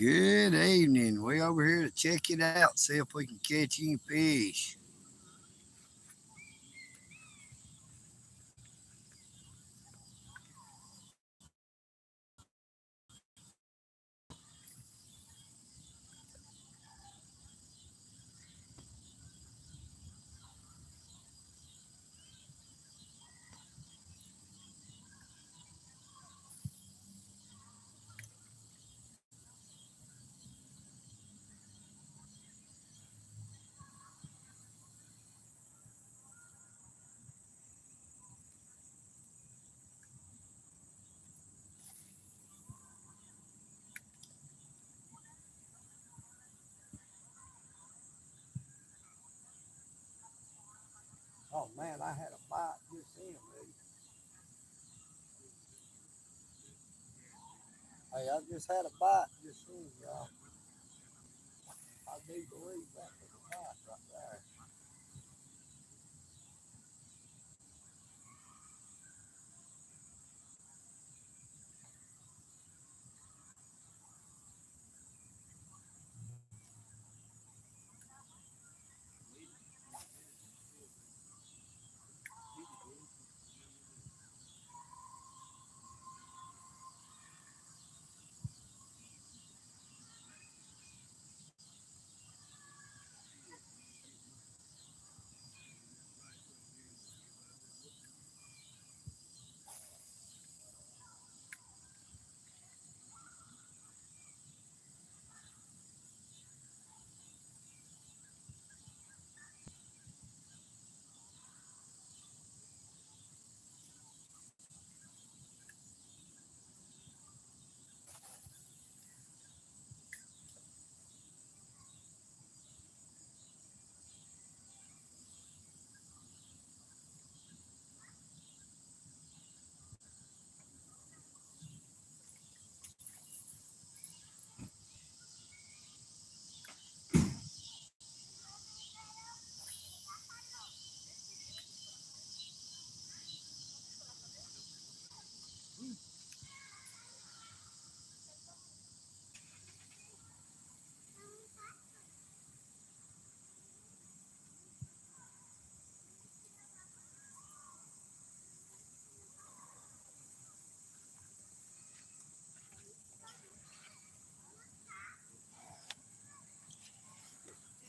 Good evening. We over here to check it out, see if we can catch any fish. Oh man, I had a bite just then, buddy. Hey, I just had a bite just then, y'all. I do believe that was a bite right there.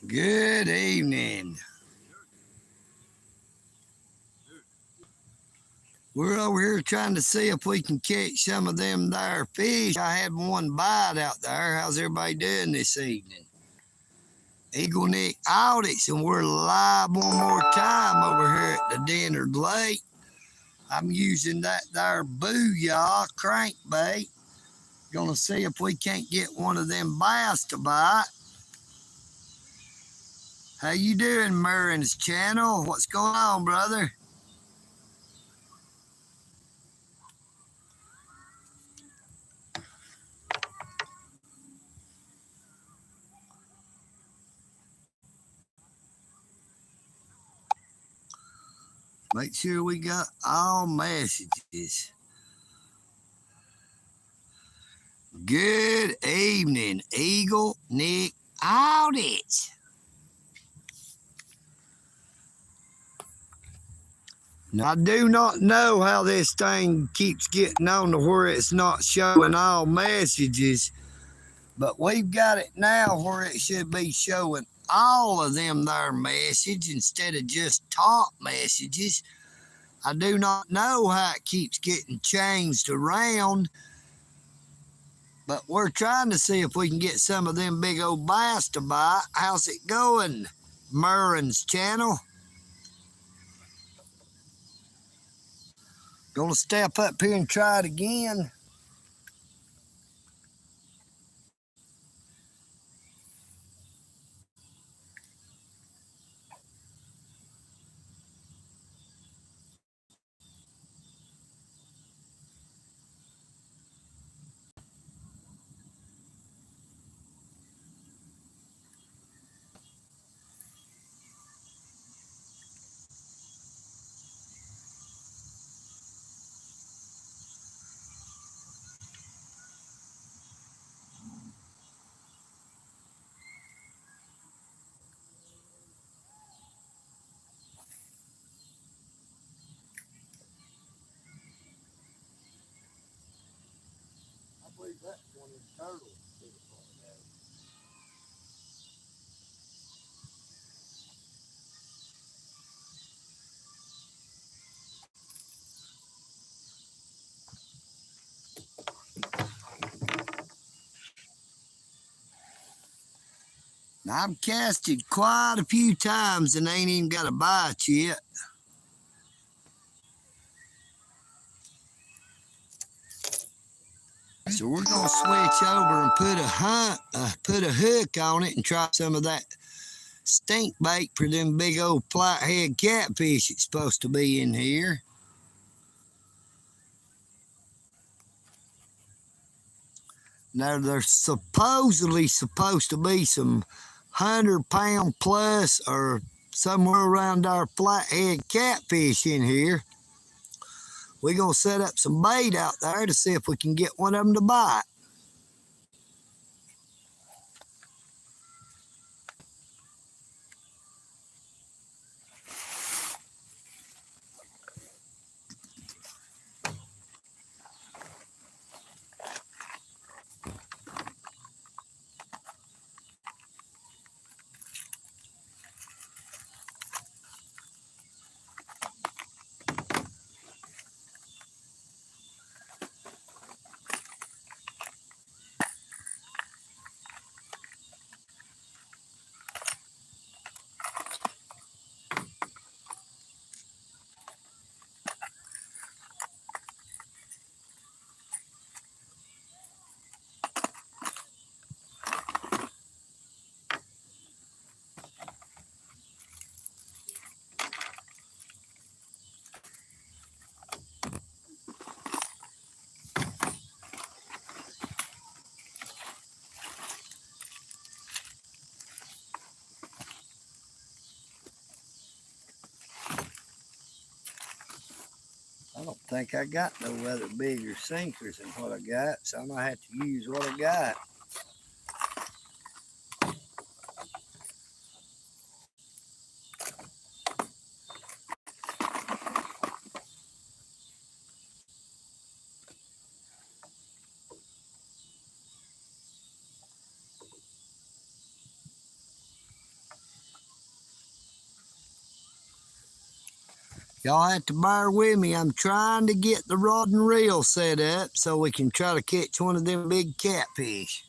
Good evening. We're over here trying to see if we can catch some of them there fish. I had one bite out there. How's everybody doing this evening? EagleNick Audits, and we're live one more time over here at the DENNARD Lake. I'm using that there booyah crankbait. Gonna see if we can't get one of them bass to bite. How you doing, Murren's channel? What's going on, brother? Make sure we got all messages. Good evening, EagleNick Audits. Now, I do not know how this thing keeps getting on to where it's not showing all messages, but we've got it now where it should be showing all of them there message instead of just top messages. I do not know how it keeps getting changed around, but we're trying to see if we can get some of them big old bass to bite. How's it going, Murren's channel? Gonna step up here and try it again. That's one of the turtles. Now, I've casted quite a few times and ain't even got a bite yet. So we're gonna switch over and put a hook on it and try some of that stink bait for them big old flathead catfish that's supposed to be in here. Now there's supposedly supposed to be some 100-pound plus or somewhere around our flathead catfish in here. We're gonna set up some bait out there to see if we can get one of them to bite. I don't think I got no other bigger sinkers than what I got, so I'm gonna have to use what I got. Y'all have to bear with me. I'm trying to get the rod and reel set up so we can try to catch one of them big catfish.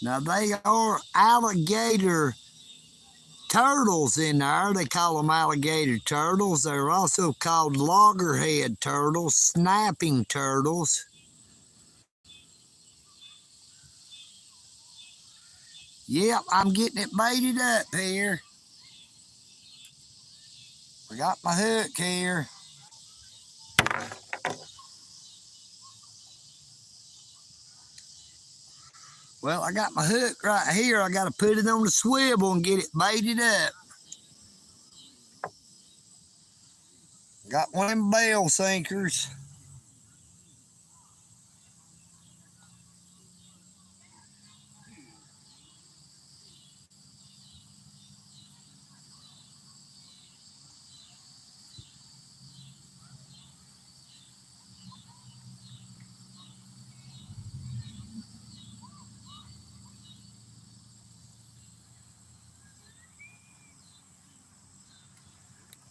Now they are alligator turtles in there. They call them alligator turtles. They're also called loggerhead turtles, snapping turtles. Yep, I'm getting it baited up here. I got my hook here. Well, I got my hook right here. I got to put it on the swivel and get it baited up. Got one of them bell sinkers.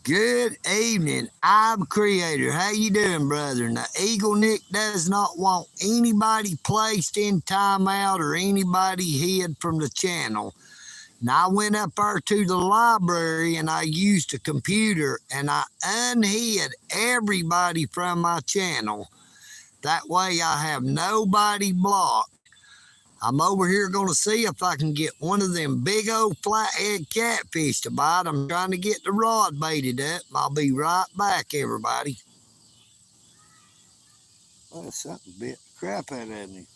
Good evening. I'm Creator. How you doing, brother? Now, EagleNick does not want anybody placed in timeout or anybody hid from the channel. Now, I went up there to the library and I used a computer and I unhid everybody from my channel. That way I have nobody blocked. I'm over here going to see if I can get one of them big old flathead catfish to bite. I'm trying to get the rod baited up. I'll be right back, everybody. Oh, something bit the crap out of me.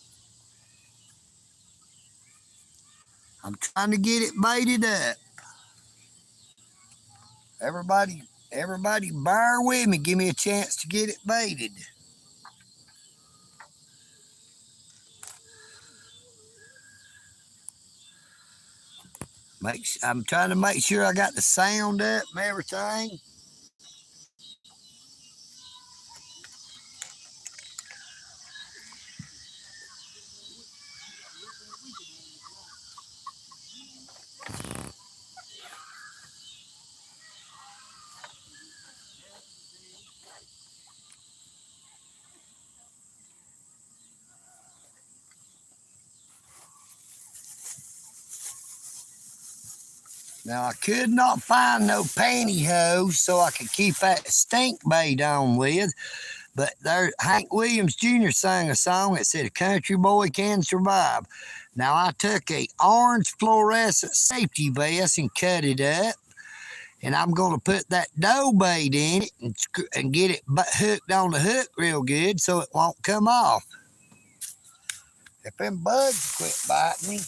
I'm trying to get it baited up. Everybody bear with me. Give me a chance to get it baited. I'm trying to make sure I got the sound up and everything. Now, I could not find no pantyhose so I could keep that stink bait on with, but there, Hank Williams Jr. sang a song that said, "A country boy can survive." Now, I took a orange fluorescent safety vest and cut it up, and I'm going to put that dough bait in it and get it hooked on the hook real good so it won't come off. If them bugs quit biting me,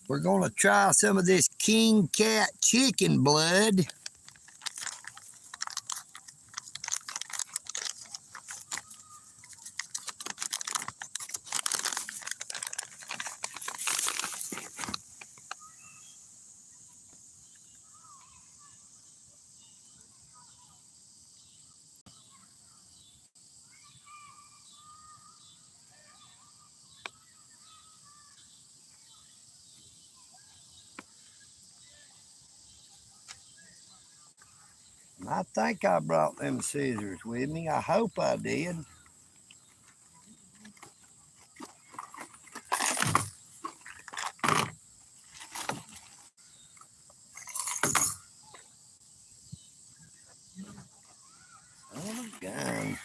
we're going to try some of this king cat chicken blood. I think I brought them scissors with me. I hope I did. Oh, gun.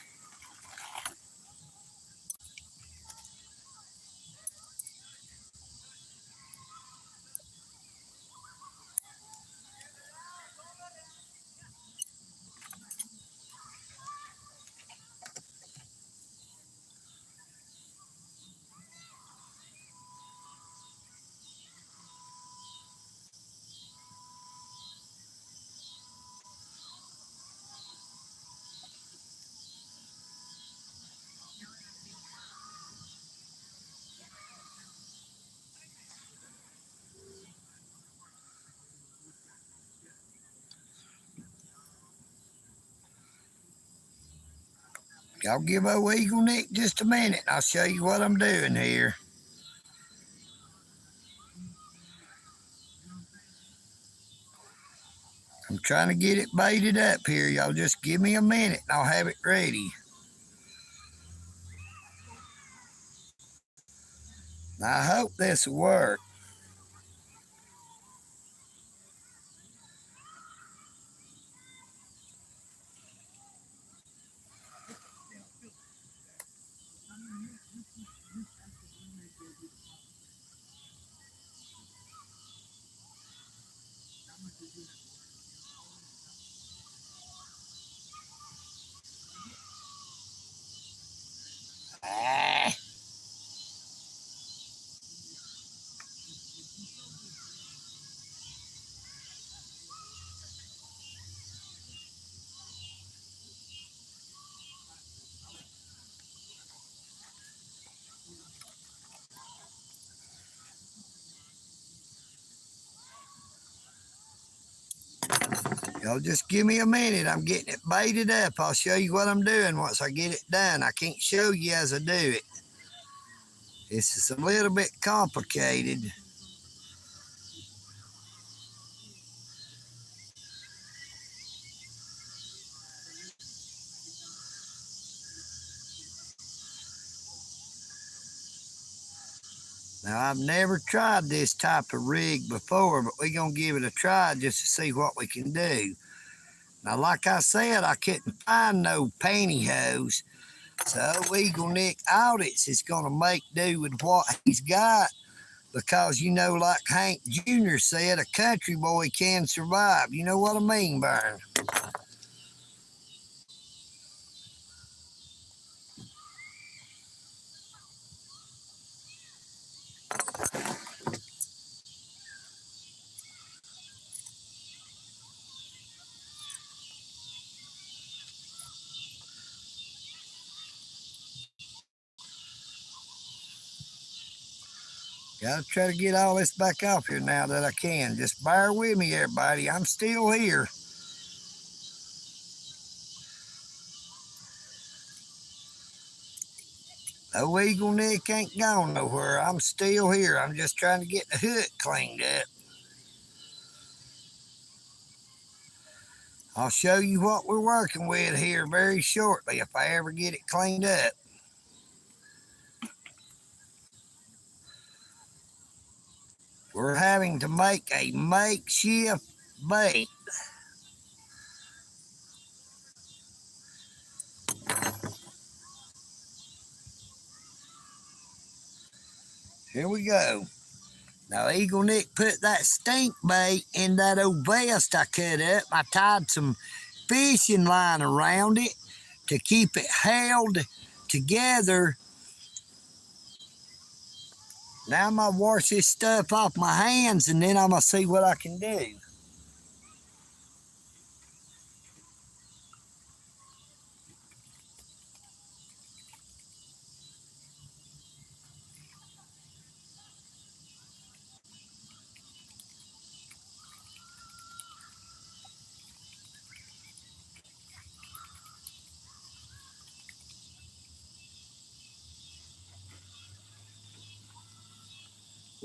Y'all give old EagleNick just a minute and I'll show you what I'm doing here. I'm trying to get it baited up here. Y'all just give me a minute and I'll have it ready. Now, I hope this will work. Ah. Y'all just give me a minute. I'm getting it baited up. I'll show you what I'm doing once I get it done. I can't show you as I do it. This is a little bit complicated. Now, I've never tried this type of rig before, but we're going to give it a try just to see what we can do. Now, like I said, I couldn't find no pantyhose, So EagleNick Audits is going to make do with what he's got because, you know, like Hank Jr. said, a country boy can survive. You know what I mean, Burn? Gotta try to get all this back off here now that I can. Just bear with me, everybody. I'm still here. No EagleNick ain't gone nowhere. I'm still here. I'm just trying to get the hook cleaned up. I'll show you what we're working with here very shortly if I ever get it cleaned up. We're having to make a makeshift bait. Here we go. Now, EagleNick put that stink bait in that old vest I cut up. I tied some fishing line around it to keep it held together. Now I'm gonna wash this stuff off my hands and then I'm gonna see what I can do.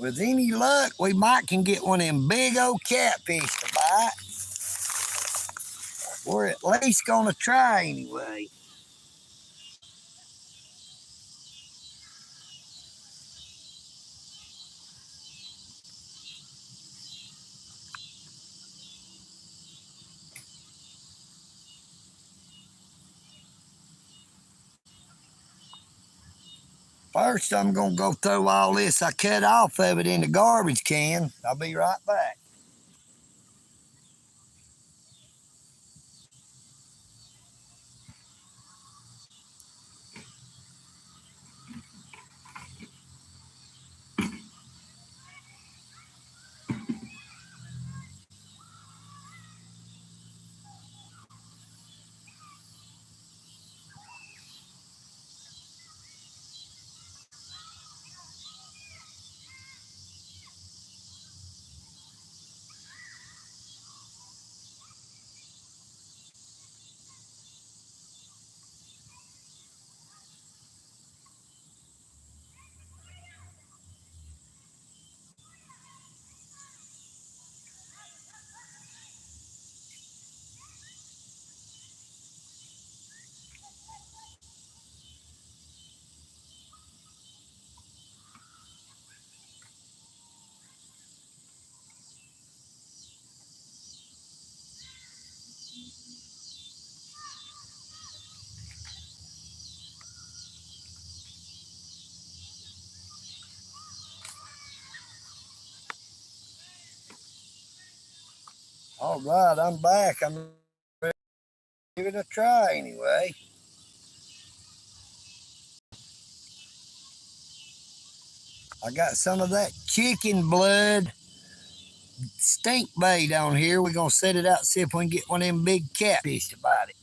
With any luck, we might can get one of them big old catfish to bite. We're at least gonna try anyway. First, I'm gonna go throw all this I cut off of it in the garbage can. I'll be right back. All right, I'm back. I'm ready to give it a try anyway. I got some of that chicken blood stink bait on here. We're gonna set it out and see if we can get one of them big catfish to bite it.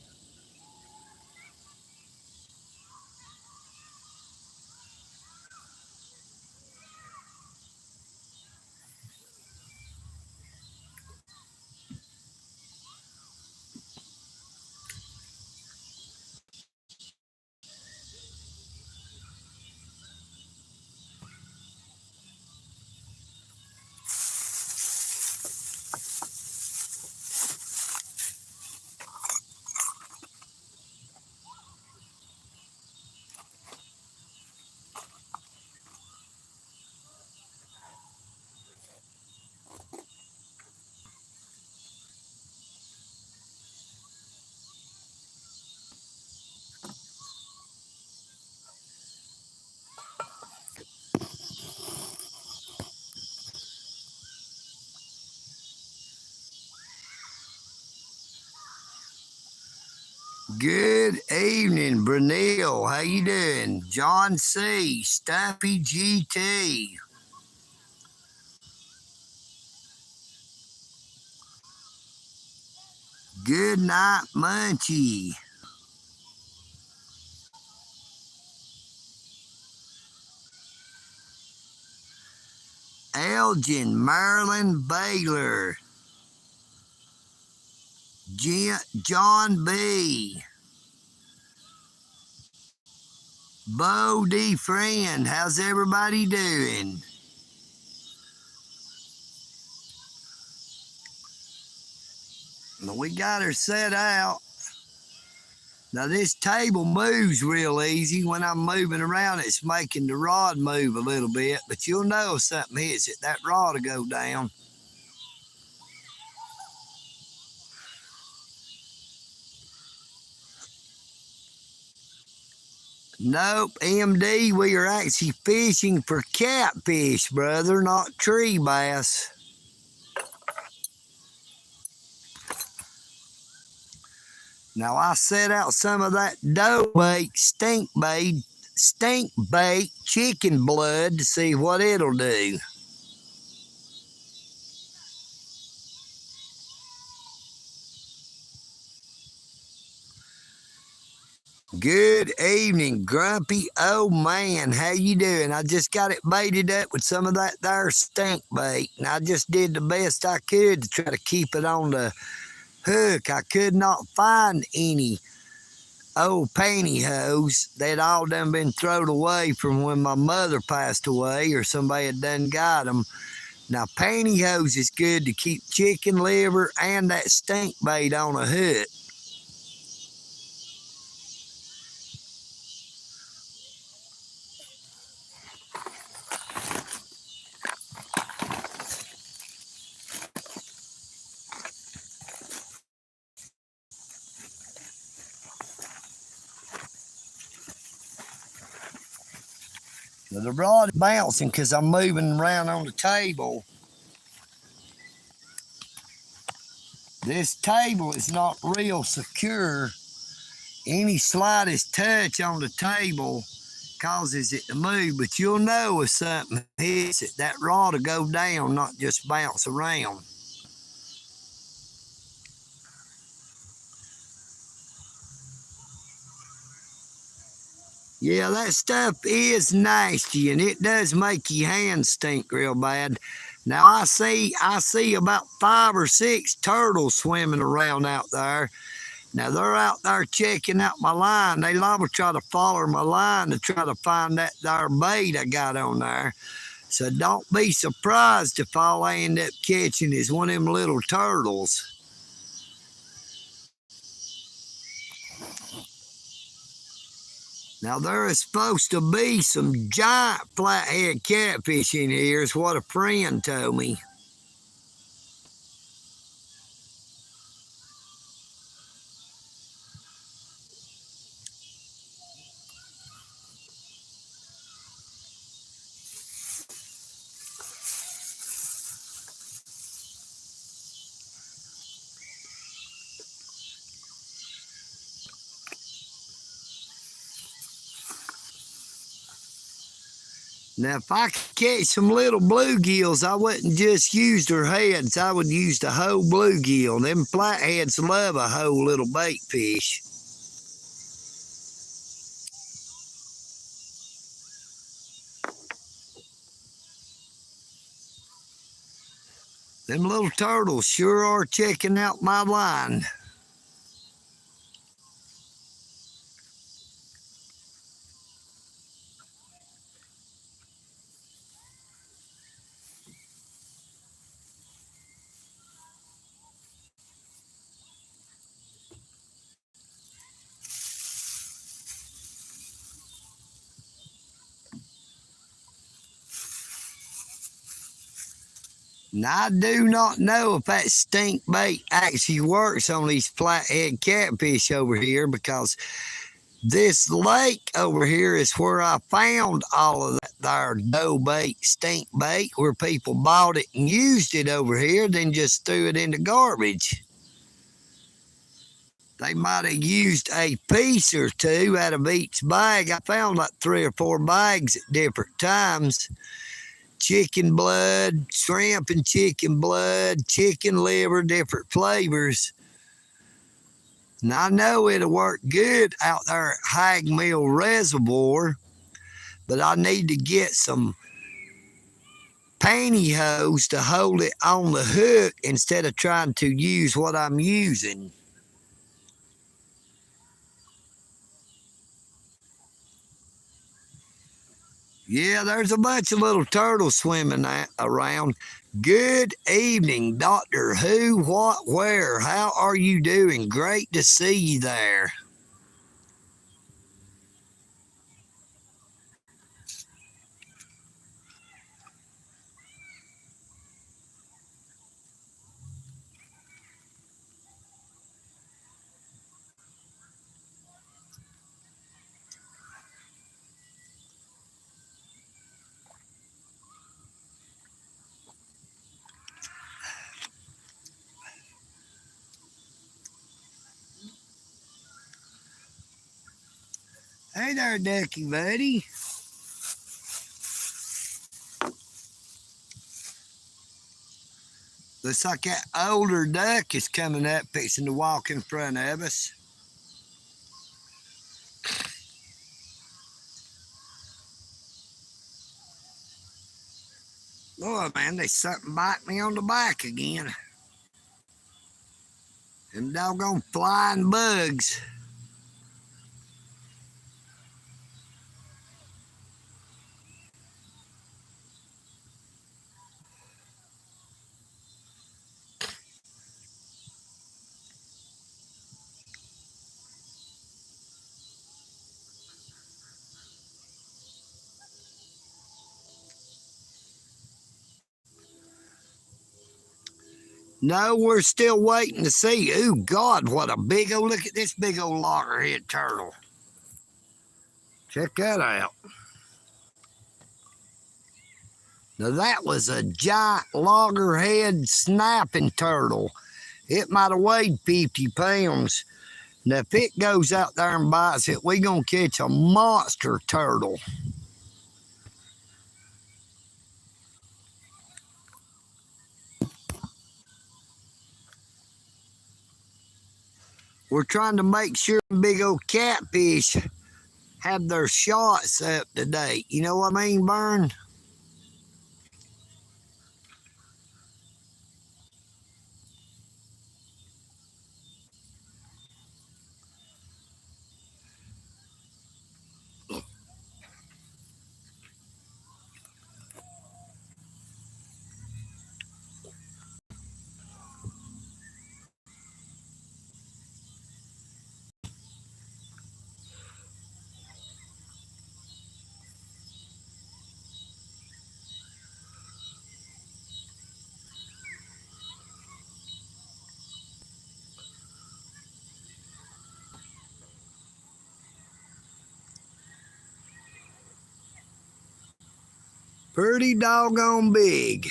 Good evening, Brunel. How you doing? John C. Stumpy GT. Good night, Munchie. Elgin, Marilyn Baylor. John B. Bo D. Friend. How's everybody doing? We got her set out. Now this table moves real easy. When I'm moving around, it's making the rod move a little bit, but you'll know if something hits it, that rod will go down. Nope, MD, we are actually fishing for catfish, brother, not tree bass. Now I set out some of that dough bait, stink bait chicken blood to see what it'll do. Good evening, grumpy old man. How you doing? I just got it baited up with some of that there stink bait, and I just did the best I could to try to keep it on the hook. I could not find any old pantyhose. They'd all done been thrown away from when my mother passed away, or somebody had done got them. Now, pantyhose is good to keep chicken liver and that stink bait on a hook. Now, the rod is bouncing because I'm moving around on the table. This table is not real secure. Any slightest touch on the table causes it to move, but you'll know if something hits it. That rod will go down, not just bounce around. Yeah, that stuff is nasty, and it does make your hands stink real bad. Now I see about 5 or 6 turtles swimming around out there. Now they're out there checking out my line. They liable to try to follow my line to try to find that there bait I got on there. So don't be surprised if all I end up catching is one of them little turtles. Now, there is supposed to be some giant flathead catfish in here, is what a friend told me. Now, if I could catch some little bluegills, I wouldn't just use their heads. I would use the whole bluegill. Them flatheads love a whole little bait fish. Them little turtles sure are checking out my line. Now, I do not know if that stink bait actually works on these flathead catfish over here, because this lake over here is where I found all of that there dough bait, stink bait, where people bought it and used it over here, then just threw it in the garbage. They might have used a piece or two out of each bag. I found like 3 or 4 bags at different times. Chicken blood, shrimp and chicken blood, chicken liver, different flavors. And I know it'll work good out there at Hag Mill Reservoir, but I need to get some pantyhose to hold it on the hook instead of trying to use what I'm using. Yeah, there's a bunch of little turtles swimming around. Good evening, Doctor Who, what, where? How are you doing? Great to see you there. Hey there, ducky buddy. Looks like that older duck is coming up, fixing to walk in front of us. Oh man, there's something biting me on the back again. Them doggone flying bugs. No, we're still waiting to see. Oh God, what a big old, look at this big old loggerhead turtle. Check that out. Now that was a giant loggerhead snapping turtle. It might have weighed 50 pounds. Now if it goes out there and bites it, we're gonna catch a monster turtle. We're trying to make sure big old catfish have their shots up to date. You know what I mean, Bern? Pretty doggone big.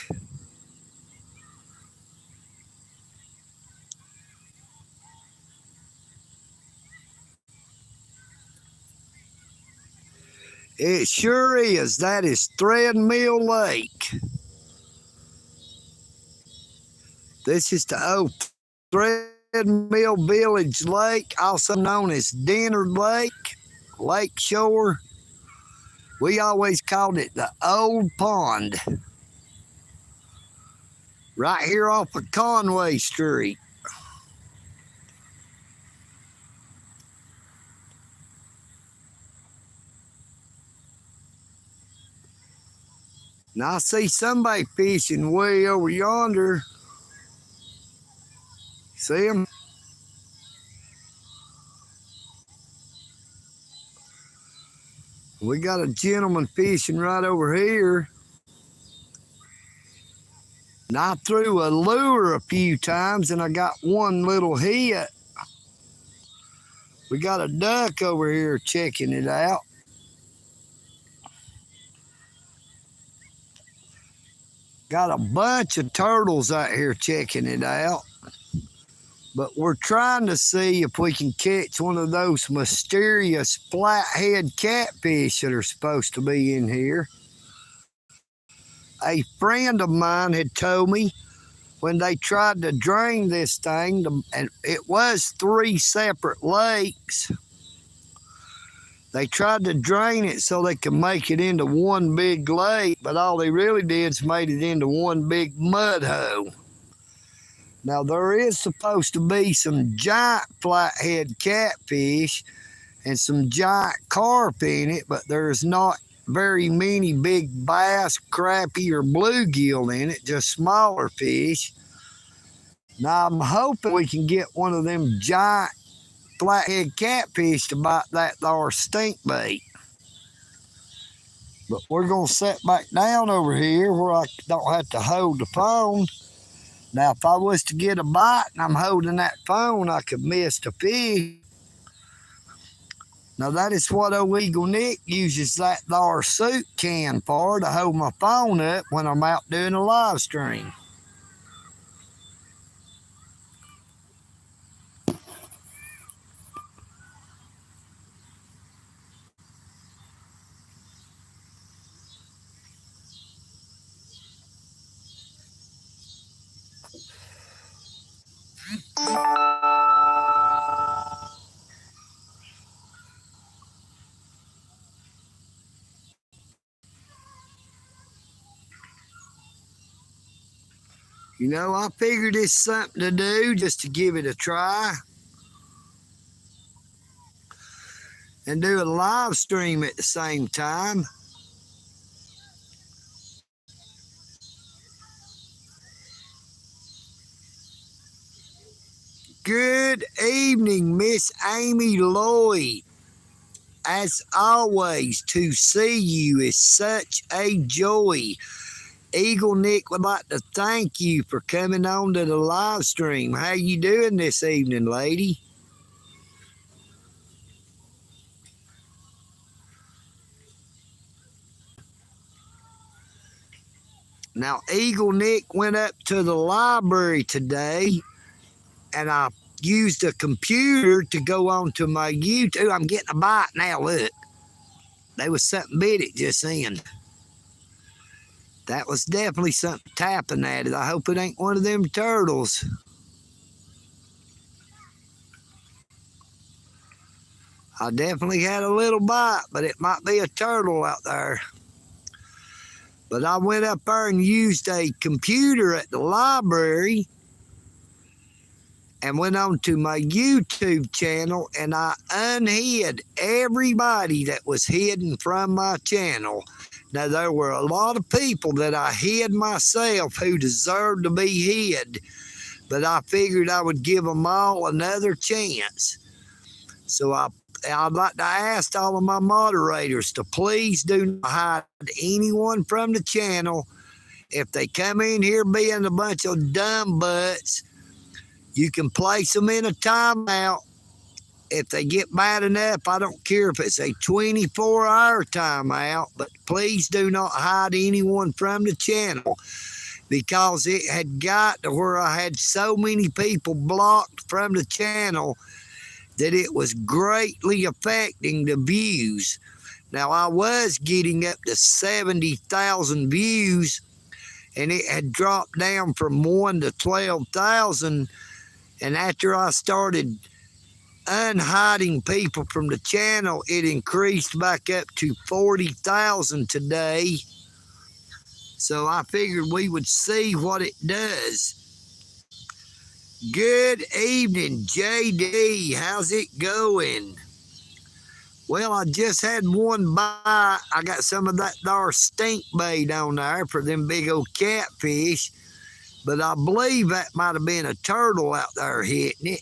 It sure is. That is Threadmill Lake. This is the old Threadmill Village Lake, also known as DENNARD Lake, Lake Shore. We always called it the Old Pond. Right here off of Conway Street. Now I see somebody fishing way over yonder. See them? We got a gentleman fishing right over here. And I threw a lure a few times and I got one little hit. We got a duck over here checking it out. Got a bunch of turtles out here checking it out. But we're trying to see if we can catch one of those mysterious flathead catfish that are supposed to be in here. A friend of mine had told me when they tried to drain this thing, and it was 3 separate lakes, they tried to drain it so they could make it into one big lake, but all they really did is made it into one big mud hole. Now, there is supposed to be some giant flathead catfish and some giant carp in it, but there's not very many big bass, crappie, or bluegill in it, just smaller fish. Now, I'm hoping we can get one of them giant flathead catfish to bite that there stink bait. But we're going to sit back down over here where I don't have to hold the phone. Now, if I was to get a bite and I'm holding that phone, I could miss the fish. Now, that is what old EagleNick uses that there soup can for, to hold my phone up when I'm out doing a live stream. You know, I figured it's something to do just to give it a try. And do a live stream at the same time. Good evening, Miss Amy Lloyd. As always, to see you is such a joy. EagleNick would like to thank you for coming on to the live stream. How you doing this evening, lady? Now, EagleNick went up to the library today, and I used a computer to go onto my YouTube. I'm getting a bite now, look. There was something bit it just then. That was definitely something tapping at it. I hope it ain't one of them turtles. I definitely had a little bite, but it might be a turtle out there. But I went up there and used a computer at the library and went on to my YouTube channel, and I unhid everybody that was hidden from my channel. Now, there were a lot of people that I hid myself who deserved to be hid, but I figured I would give them all another chance. So I'd like to ask all of my moderators to please do not hide anyone from the channel. If they come in here being a bunch of dumb butts, you can place them in a timeout. If they get bad enough, I don't care if it's a 24-hour timeout, but please do not hide anyone from the channel, because it had got to where I had so many people blocked from the channel that it was greatly affecting the views. Now, I was getting up to 70,000 views, and it had dropped down from 1 to 12,000. And after I started unhiding people from the channel, it increased back up to 40,000 today. So I figured we would see what it does. Good evening, JD. How's it going? Well, I just had one bite. I got some of that there stink bait on there for them big old catfish, but I believe that might have been a turtle out there hitting it.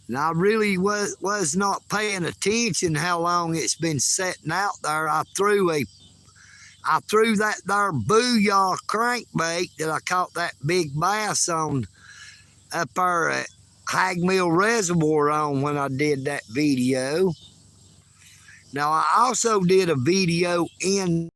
And I really was not paying attention how long it's been sitting out there. I threw that there booyah crankbait that I caught that big bass on up there at, Hag Mill Reservoir on when I did that video. Now, I also did a video in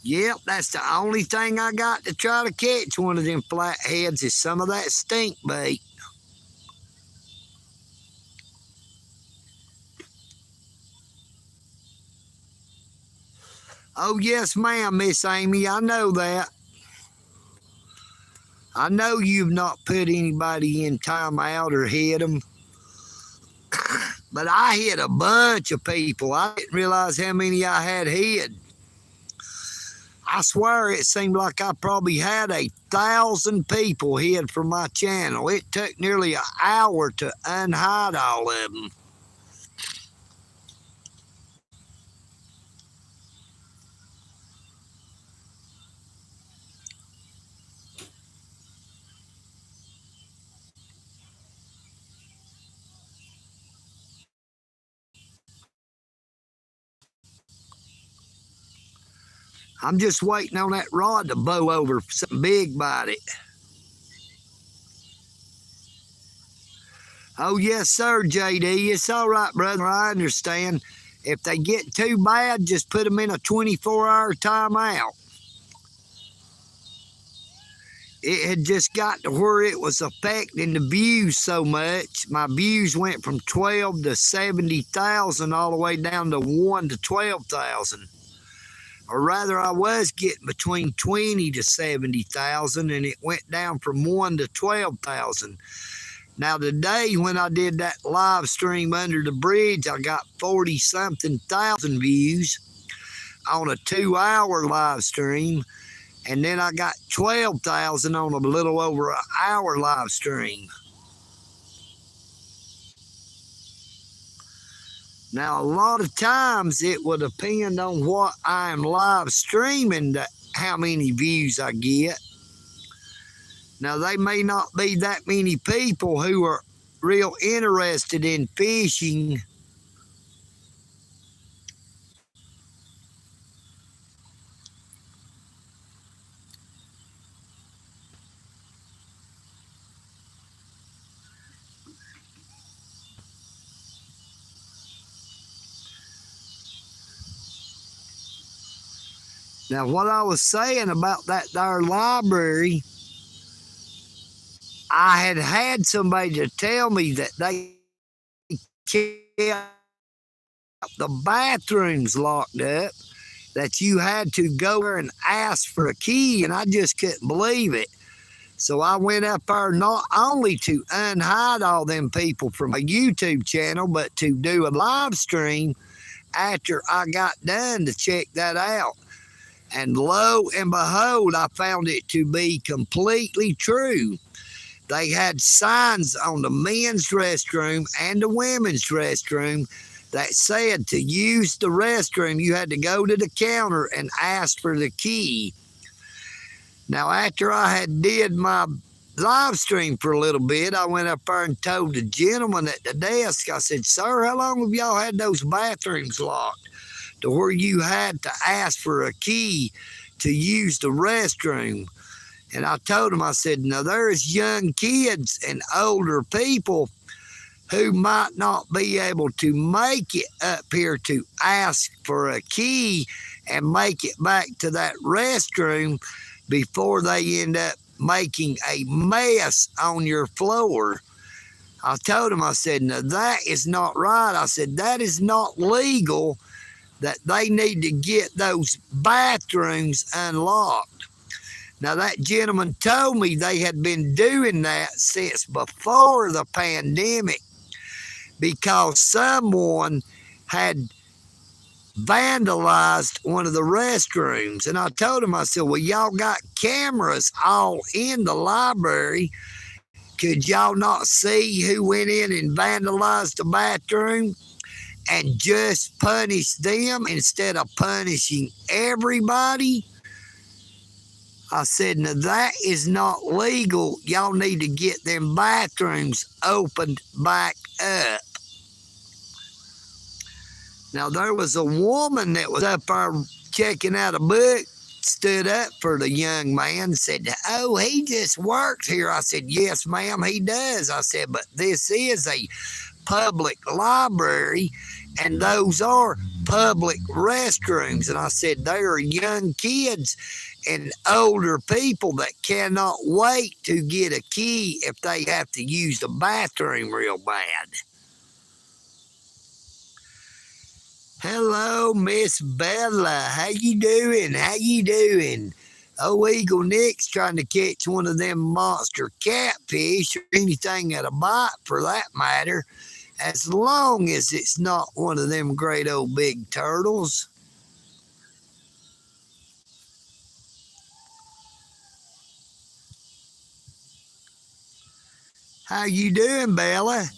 Yep, that's the only thing I got to try to catch one of them flatheads is some of that stink bait. Oh, yes, ma'am, Miss Amy, I know that. I know you've not put anybody in timeout or hit them. But I hit a bunch of people. I didn't realize how many I had hit. I swear it seemed like I probably had 1,000 people hid from my channel. It took nearly an hour to unhide all of them. I'm just waiting on that rod to bow over something big about it. Oh, yes, sir, JD. It's all right, brother. I understand. If they get too bad, just put them in a 24-hour timeout. It had just got to where it was affecting the views so much. My views went from 12 to 70,000 all the way down to 1 to 12,000. Or rather, I was getting between 20 to 70,000, and it went down from 1 to 12,000. Now, today, when I did that live stream under the bridge, I got 40-something thousand views on a 2-hour live stream. And then I got 12,000 on a little over an hour live stream. Now, a lot of times it will depend on what I'm live streaming, how many views I get. Now, they may not be that many people who are real interested in fishing. Now, what I was saying about that there library, I had somebody to tell me that they kept the bathrooms locked up, that you had to go there and ask for a key, and I just couldn't believe it. So I went up there not only to unhide all them people from a YouTube channel, but to do a live stream after I got done to check that out. And lo and behold, I found it to be completely true. They had signs on the men's restroom and the women's restroom that said to use the restroom, you had to go to the counter and ask for the key. Now, after I had did my live stream for a little bit, I went up there and told the gentleman at the desk, I said, sir, how long have y'all had those bathrooms locked to where you had to ask for a key to use the restroom? And I told him, I said, now there's young kids and older people who might not be able to make it up here to ask for a key and make it back to that restroom before they end up making a mess on your floor. I told him, I said, now that is not right. I said, that is not legal, that they need to get those bathrooms unlocked. Now, that gentleman told me they had been doing that since before the pandemic because someone had vandalized one of the restrooms. And I told him, I said, well, y'all got cameras all in the library. Could y'all not see who went in and vandalized the bathroom and just punish them instead of punishing everybody? I said, now that is not legal. Y'all need to get them bathrooms opened back up. Now, there was a woman that was up there checking out a book, stood up for the young man, said, "Oh, he just works here." I said, "Yes, ma'am, he does." I said, "But this is a public library, and those are public restrooms." And I said, "There are young kids and older people that cannot wait to get a key if they have to use the bathroom real bad." Hello, Miss Bella. How you doing? How you doing? Oh, EagleNick's trying to catch one of them monster catfish or anything at a bite for that matter, as long as it's not one of them great old big turtles. How you doing, Bella?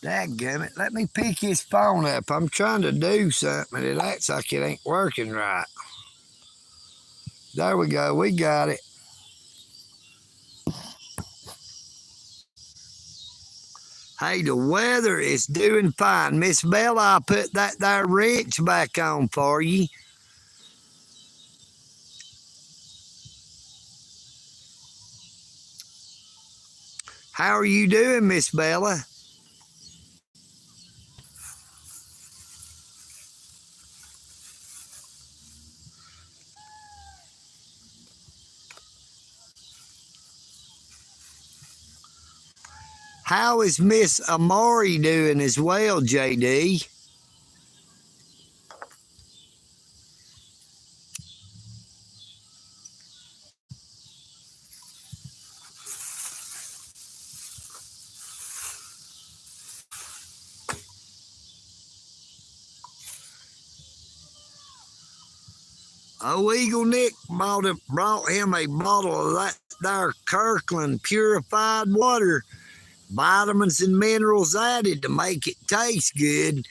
Dadgummit, let me pick his phone up. I'm trying to do something and it acts like it ain't working right. There we go, we got it. Hey, the weather is doing fine. Miss Bella, I put that there wrench back on for you. How are you doing, Miss Bella? How is Miss Amari doing as well, JD? Oh, EagleNick brought him a bottle of that there Kirkland purified water. Vitamins and minerals added to make it taste good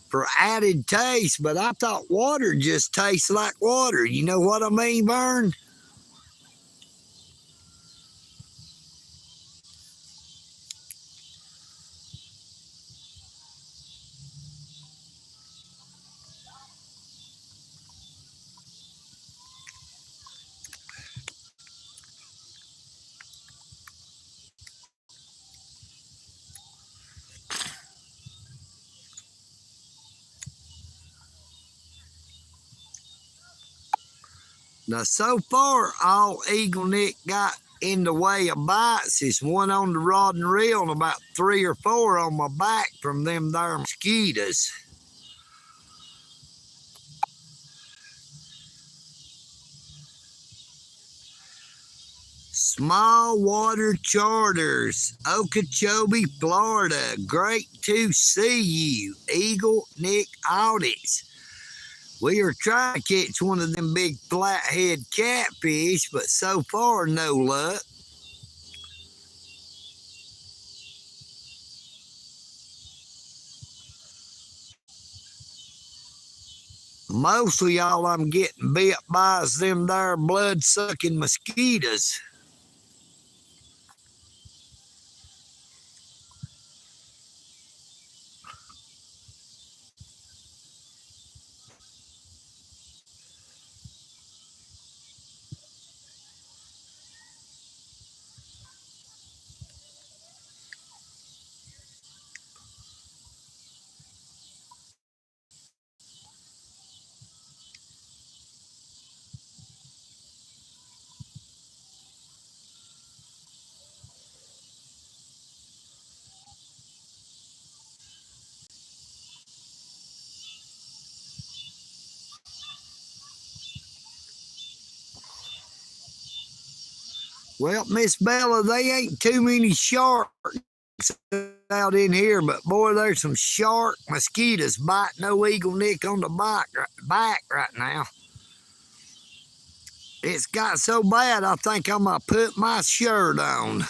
for added taste, but I thought water just tastes like water. You know what I mean, Vern? Now, so far, all EagleNick got in the way of bites is one on the rod and reel and about 3 or 4 on my back from them there mosquitoes. Small water charters, Okeechobee, Florida. Great to see you, EagleNick Audits. We are trying to catch one of them big flathead catfish, but so far, no luck. Mostly all I'm getting bit by is them there blood-sucking mosquitoes. Well, Miss Bella, they ain't too many sharks out in here, but boy, there's some shark mosquitoes biting no EagleNick on the back right now. It's got so bad, I think I'm gonna put my shirt on.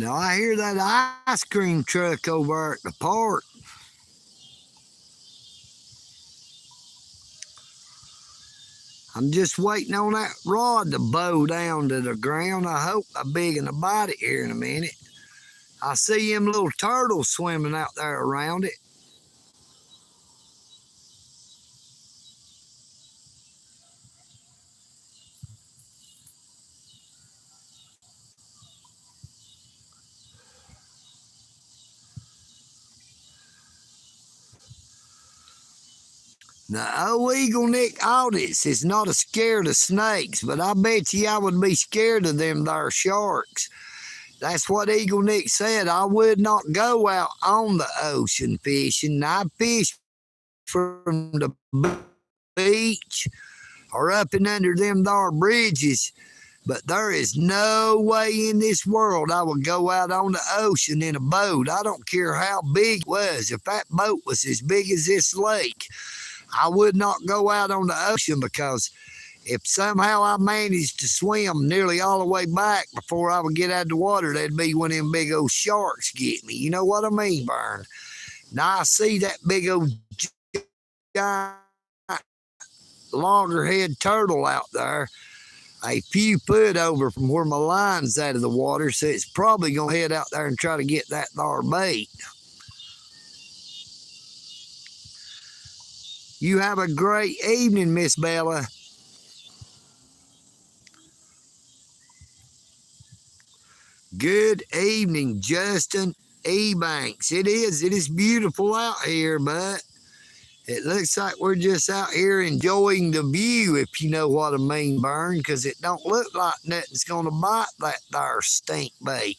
Now I hear that ice cream truck over at the park. I'm just waiting on that rod to bow down to the ground. I hope I'm big and bite it here in a minute. I see them little turtles swimming out there around it. Now, old EagleNick Audits is not a scared of snakes, but I bet you I would be scared of them there sharks. That's what EagleNick said. I would not go out on the ocean fishing. I fish from the beach or up and under them there bridges. But there is no way in this world I would go out on the ocean in a boat. I don't care how big it was. If that boat was as big as this lake, I would not go out on the ocean, because if somehow I managed to swim nearly all the way back before I would get out of the water, that'd be when them big old sharks get me. You know what I mean, Burn? Now I see that big old giant loggerhead turtle out there a few foot over from where my line's out of the water, so it's probably going to head out there and try to get that there bait. You have a great evening, Miss Bella. Good evening, Justin Ebanks. It is beautiful out here, but it looks like we're just out here enjoying the view, if you know what I mean, Burn, because it don't look like nothing's going to bite that there stink bait.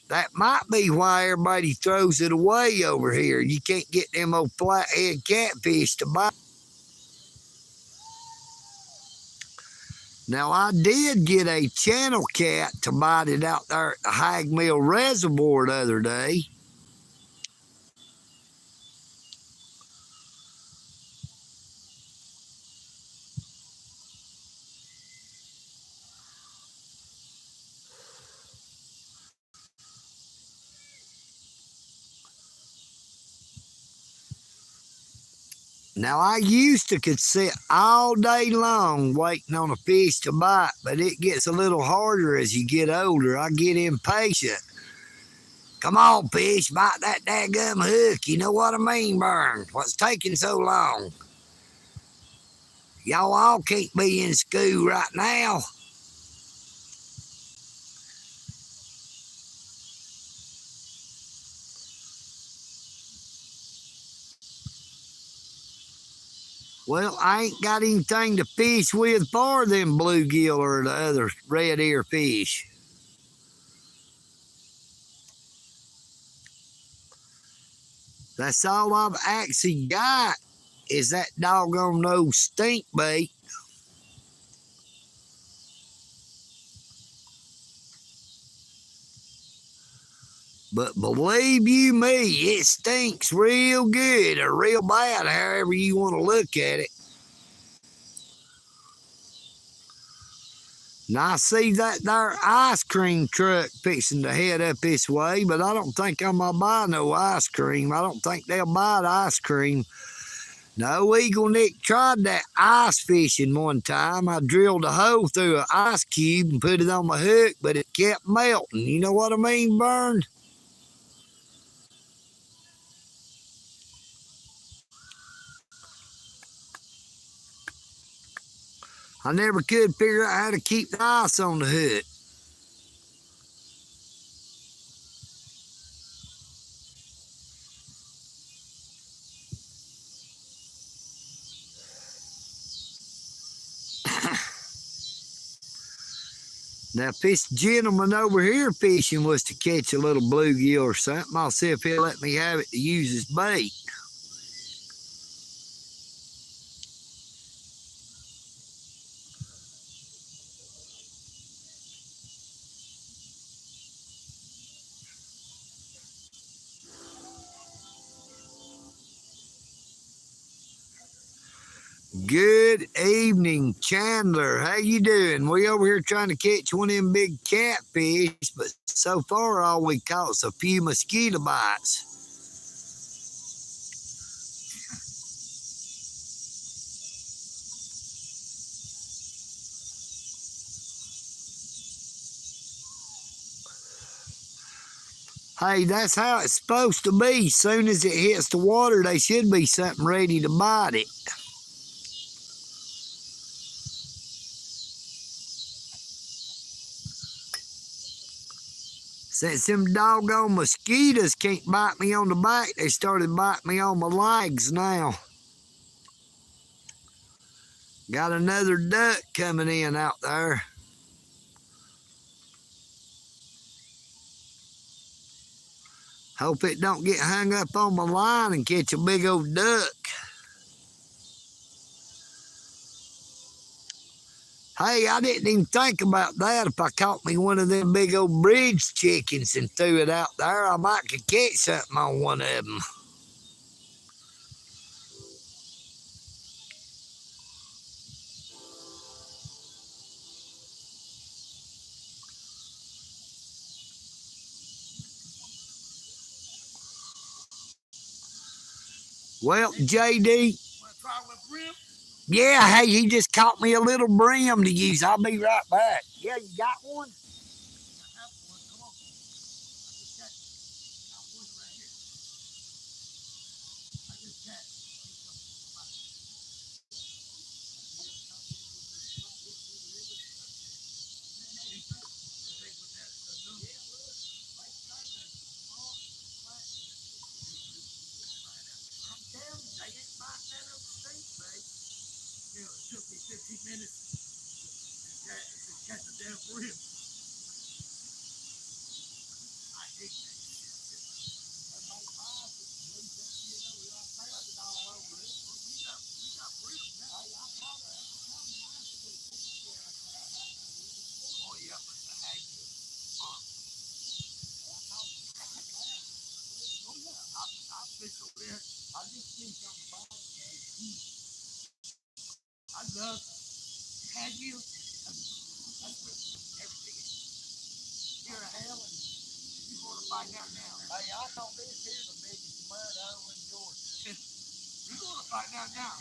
That might be why everybody throws it away over here. You can't get them old flathead catfish to bite. Now, I did get a channel cat to bite it out there at the Hag Mill Reservoir the other day. Now, I used to could sit all day long waiting on a fish to bite, but it gets a little harder as you get older. I get impatient. Come on, fish, bite that daggum hook. You know what I mean, Burn? What's taking so long? Y'all all can't be in school right now. Well, I ain't got anything to fish with for them bluegill or the other red ear fish. That's all I've actually got is that doggone old stink bait. But believe you me, it stinks real good or real bad, however you want to look at it. Now I see that there ice cream truck fixing to head up this way, but I don't think I'm gonna buy no ice cream. I don't think they'll buy the ice cream. No, EagleNick tried that ice fishing one time. I drilled a hole through an ice cube and put it on my hook, but it kept melting. You know what I mean, Burn? I never could figure out how to keep the ice on the hook. Now, if this gentleman over here fishing was to catch a little bluegill or something, I'll see if he'll let me have it to use as bait. Good evening, Chandler, how you doing? We over here trying to catch one of them big catfish, but so far all we caught is a few mosquito bites. Hey, that's how it's supposed to be. Soon as it hits the water, they should be something ready to bite it. Since them doggone mosquitoes can't bite me on the back, they started biting me on my legs now. Got another duck coming in out there. Hope it don't get hung up on my line and catch a big old duck. Hey, I didn't even think about that. If I caught me one of them big old bridge chickens and threw it out there, I might could catch something on one of them. Well, JD. Yeah, hey, he just caught me a little brim to use. I'll be right back. Yeah, you got one?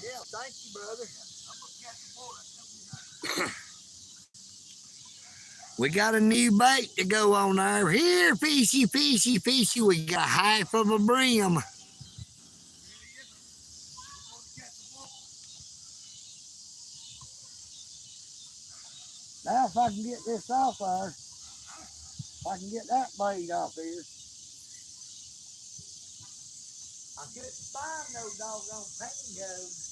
Yeah, thank you, brother. We got a new bait to go on there. Here, fishy, fishy, fishy. We got half of a brim. Now, if I can get this off there, if I can get that bait off here. I couldn't find no doggone pangos.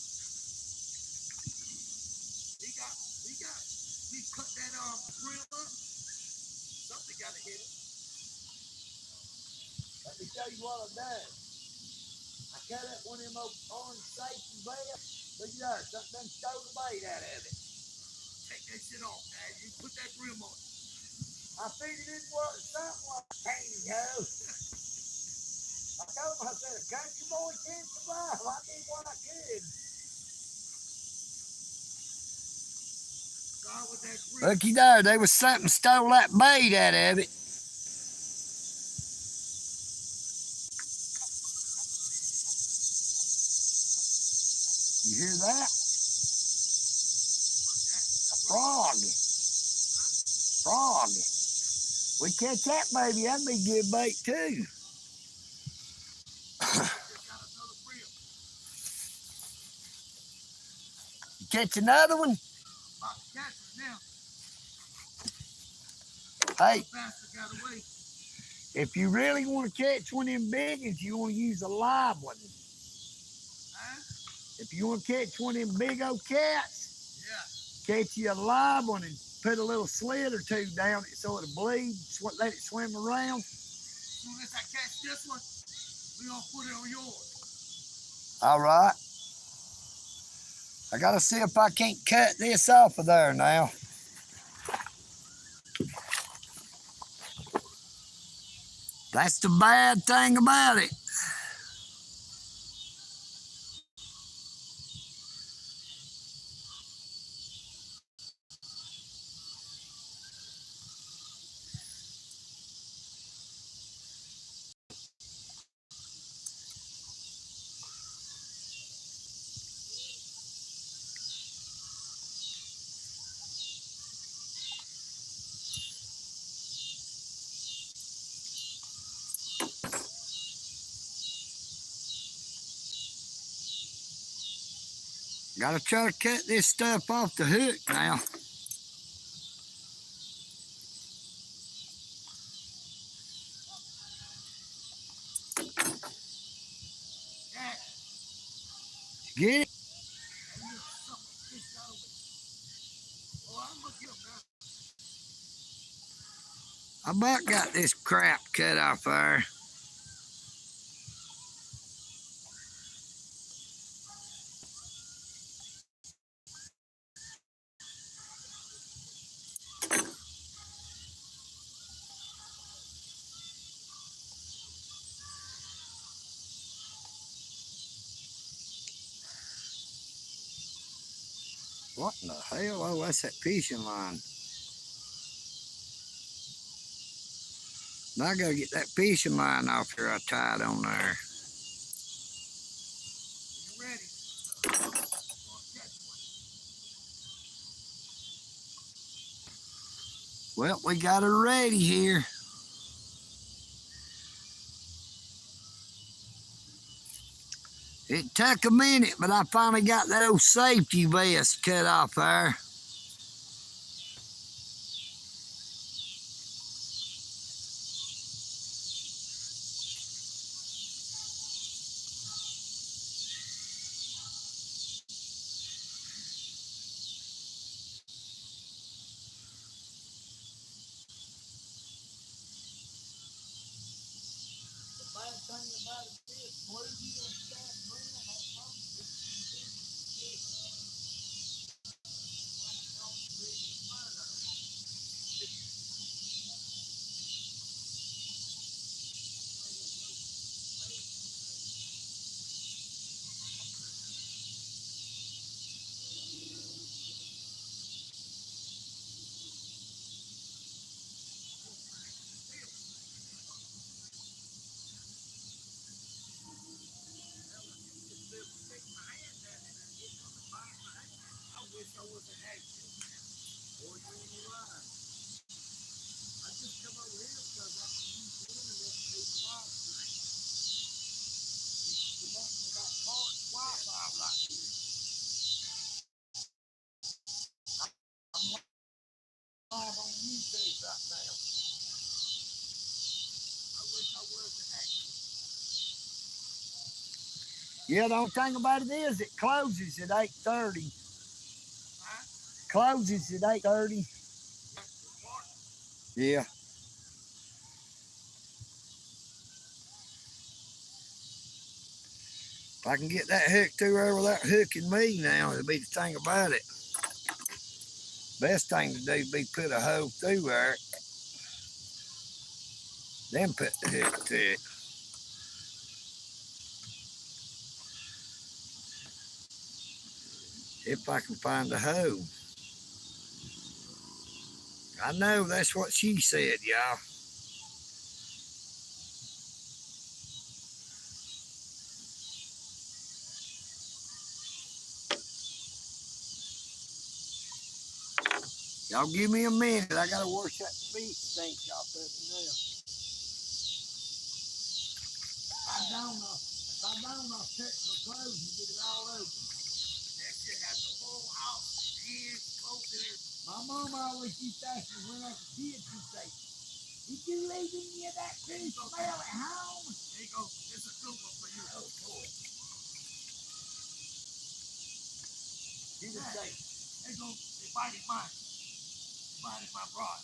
We cut that brim up. Something got to hit it. Let me tell you what I done. I cut up one of them orange safety vests. Look at there, something done stole the bait out of it. Take that shit off, Dad. You put that brim on. I figured it was something like pantyhose. I told him, I said, a country boy can't survive. I did what I could. Looky there, there was something stole that bait out of it. You hear that? A frog. Frog. We catch that baby, that'd be good bait too. Catch another one? Hey, if you really want to catch one of them big ones, you want to use a live one. If you want to catch one of them big old cats, catch you a live one and put a little slit or two down it so it'll bleed, let it swim around. As soon as I catch this one, we're going to put it on yours. All right. I got to see if I can't cut this off of there now. That's the bad thing about it. Gotta try to cut this stuff off the hook now. Get it? I about got this crap cut off there. What in the hell? Oh, that's that fishing line. Now I gotta get that fishing line off here I tied on there. You ready? Well, we got her ready here. It took a minute, but I finally got that old safety vest cut off there. Yeah, the only thing about it is it closes at 8:30. Closes at 8:30. Yeah. If I can get that hook through there without hooking me now, it'll be the thing about it. Best thing to do would be put a hole through there, then put the hook to it. If I can find a hole. I know that's what she said, y'all. Y'all give me a minute. I gotta wash that feet stink off of it now. I don't know. If I don't know, check for clothes and get it all open. That shit has the whole house and clothes in it. My mom always used to ask me when I was a kid, she'd say, "Did you leave any of that fish smell at home?" There you go. It's a good one for you. Oh, boy. She would say, "There you go. They bited mine. They bited my rod."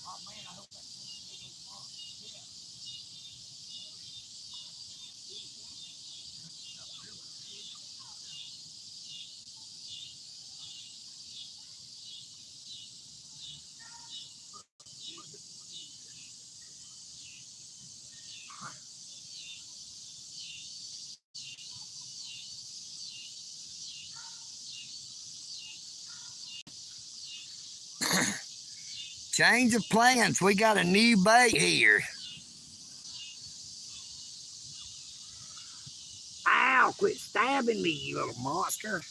Oh, man, I hope that's one of those marks. Yeah. Change of plans. We got a new bait here. Ow, quit stabbing me, you little monster.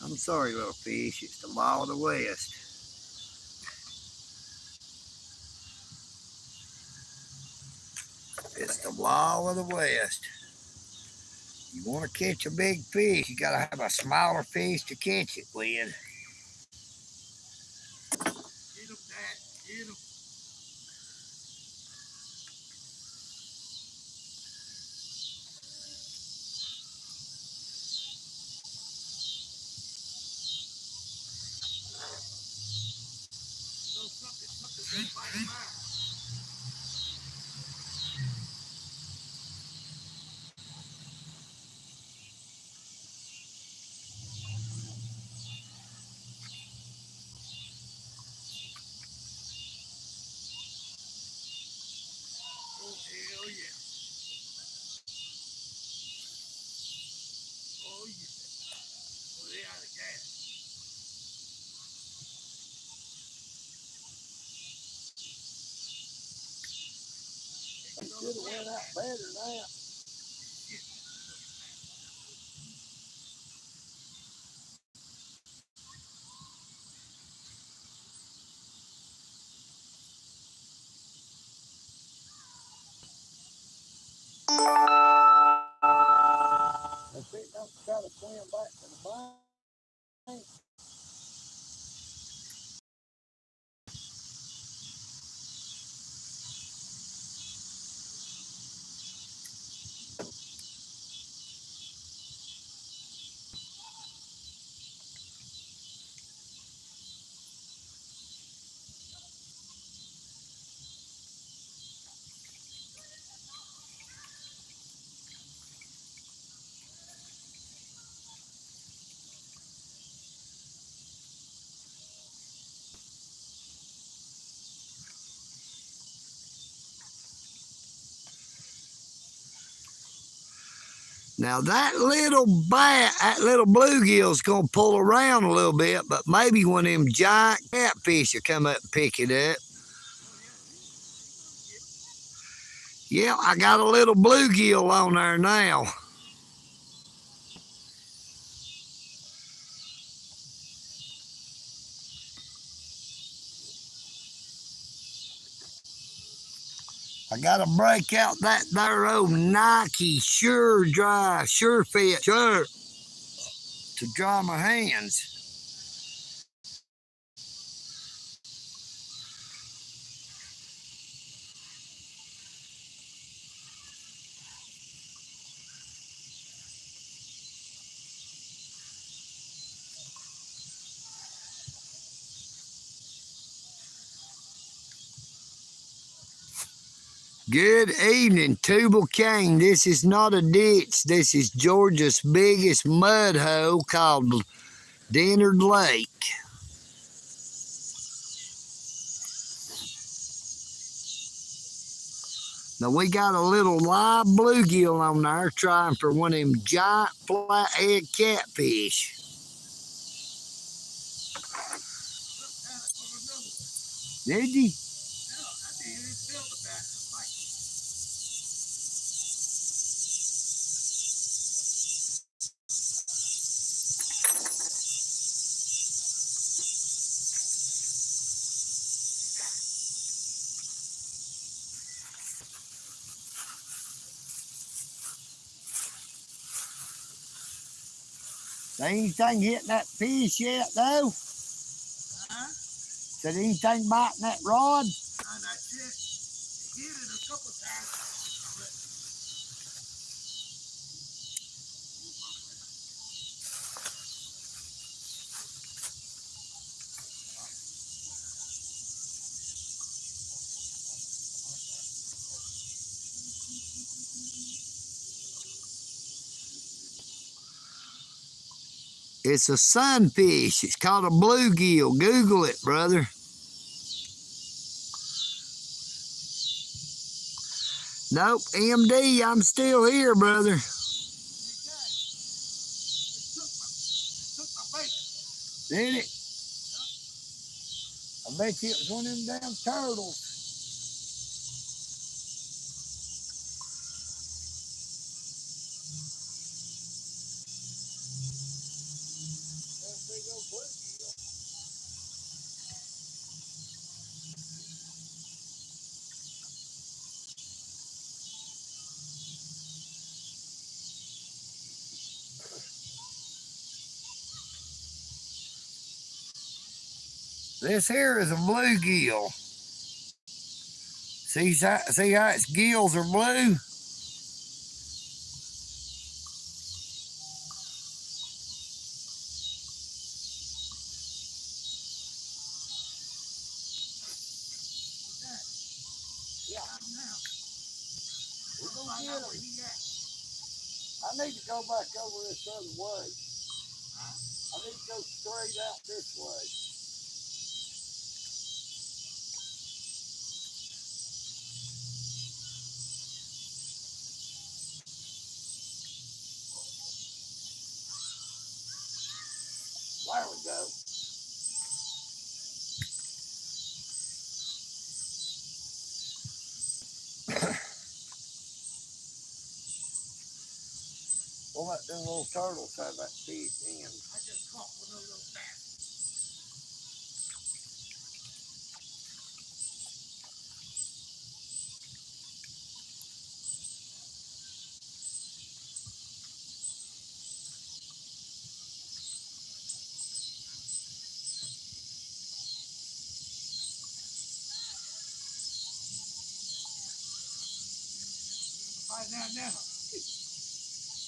I'm sorry, little fish. It's the law of the West. It's It's the law of the West. You want to catch a big fish, you got to have a smaller fish to catch it with. Get him, Dad. Get him. Oh, hell yeah. Oh, yeah. Oh, they out of gas. Should have went out better now. If it don't try to swim back to the bank. Now that little that little bluegill's gonna pull around a little bit, but maybe one of them giant catfish will come up and pick it up. Yeah, I got a little bluegill on there now. I gotta break out that there old Nike Sure Fit to dry my hands. Good evening, Tubal King. This is not a ditch. This is Georgia's biggest mud hole called DENNARD Lake. Now we got a little live bluegill on there trying for one of them giant flathead catfish. Did he? Anything hitting that fish yet, though? Huh? Said anything biting that rod? That's it. Hit it a couple times. It's a sunfish. It's called a bluegill. Google it, brother. Nope, MD, I'm still here, brother. Did it? I bet you it was one of them damn turtles. This here is a bluegill. See how its gills are blue? Yeah. We're gonna get him. I need to go back over this other way. I need to go straight out this way. There we go. We'll let them little turtles have that fish in. I just caught one of those bass. Right now.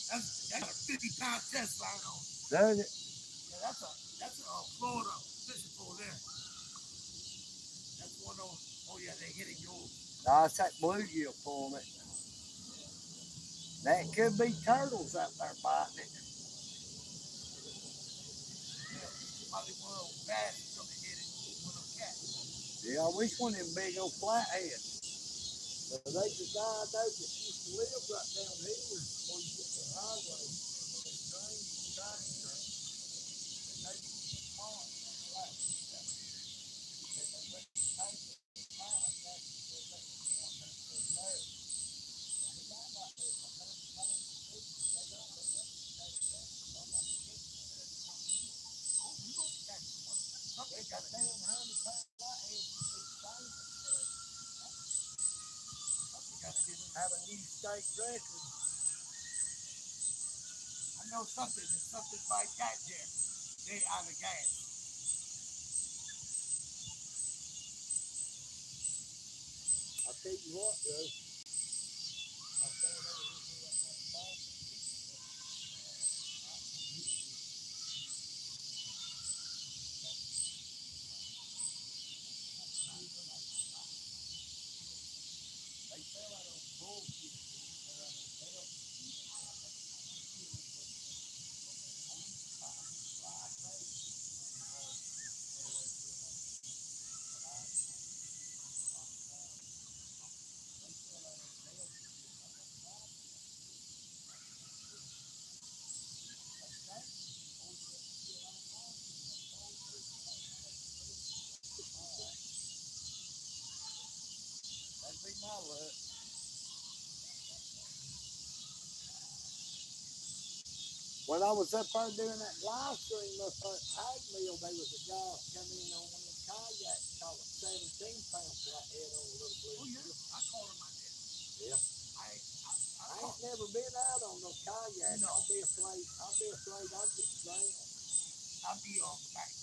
That's a 50-pound test line on. Does it? Yeah, that's a Florida fishing pole there. That's one on. Oh yeah, they hitting yours. No, it's that bluegill pulling it. That could be turtles out there biting it. Yeah, probably one of those bass come and hit it. One of them cats. Yeah, I wish one of them big old flatheads. But they just died those that used to live right down here before you get to the highway. Have a new state record. I know something like that there. They out of gas. I'll tell you what, though. That'd be my luck. When I was up there doing that live stream up at Ag Mill, there was a guy come in on one of them kayaks caught a 17-pound flathead on a little blue. Oh yeah, I caught him. I did. Yeah. I ain't never been out on those kayaks. No. I'll be afraid I'll get drowned. I'll be on back.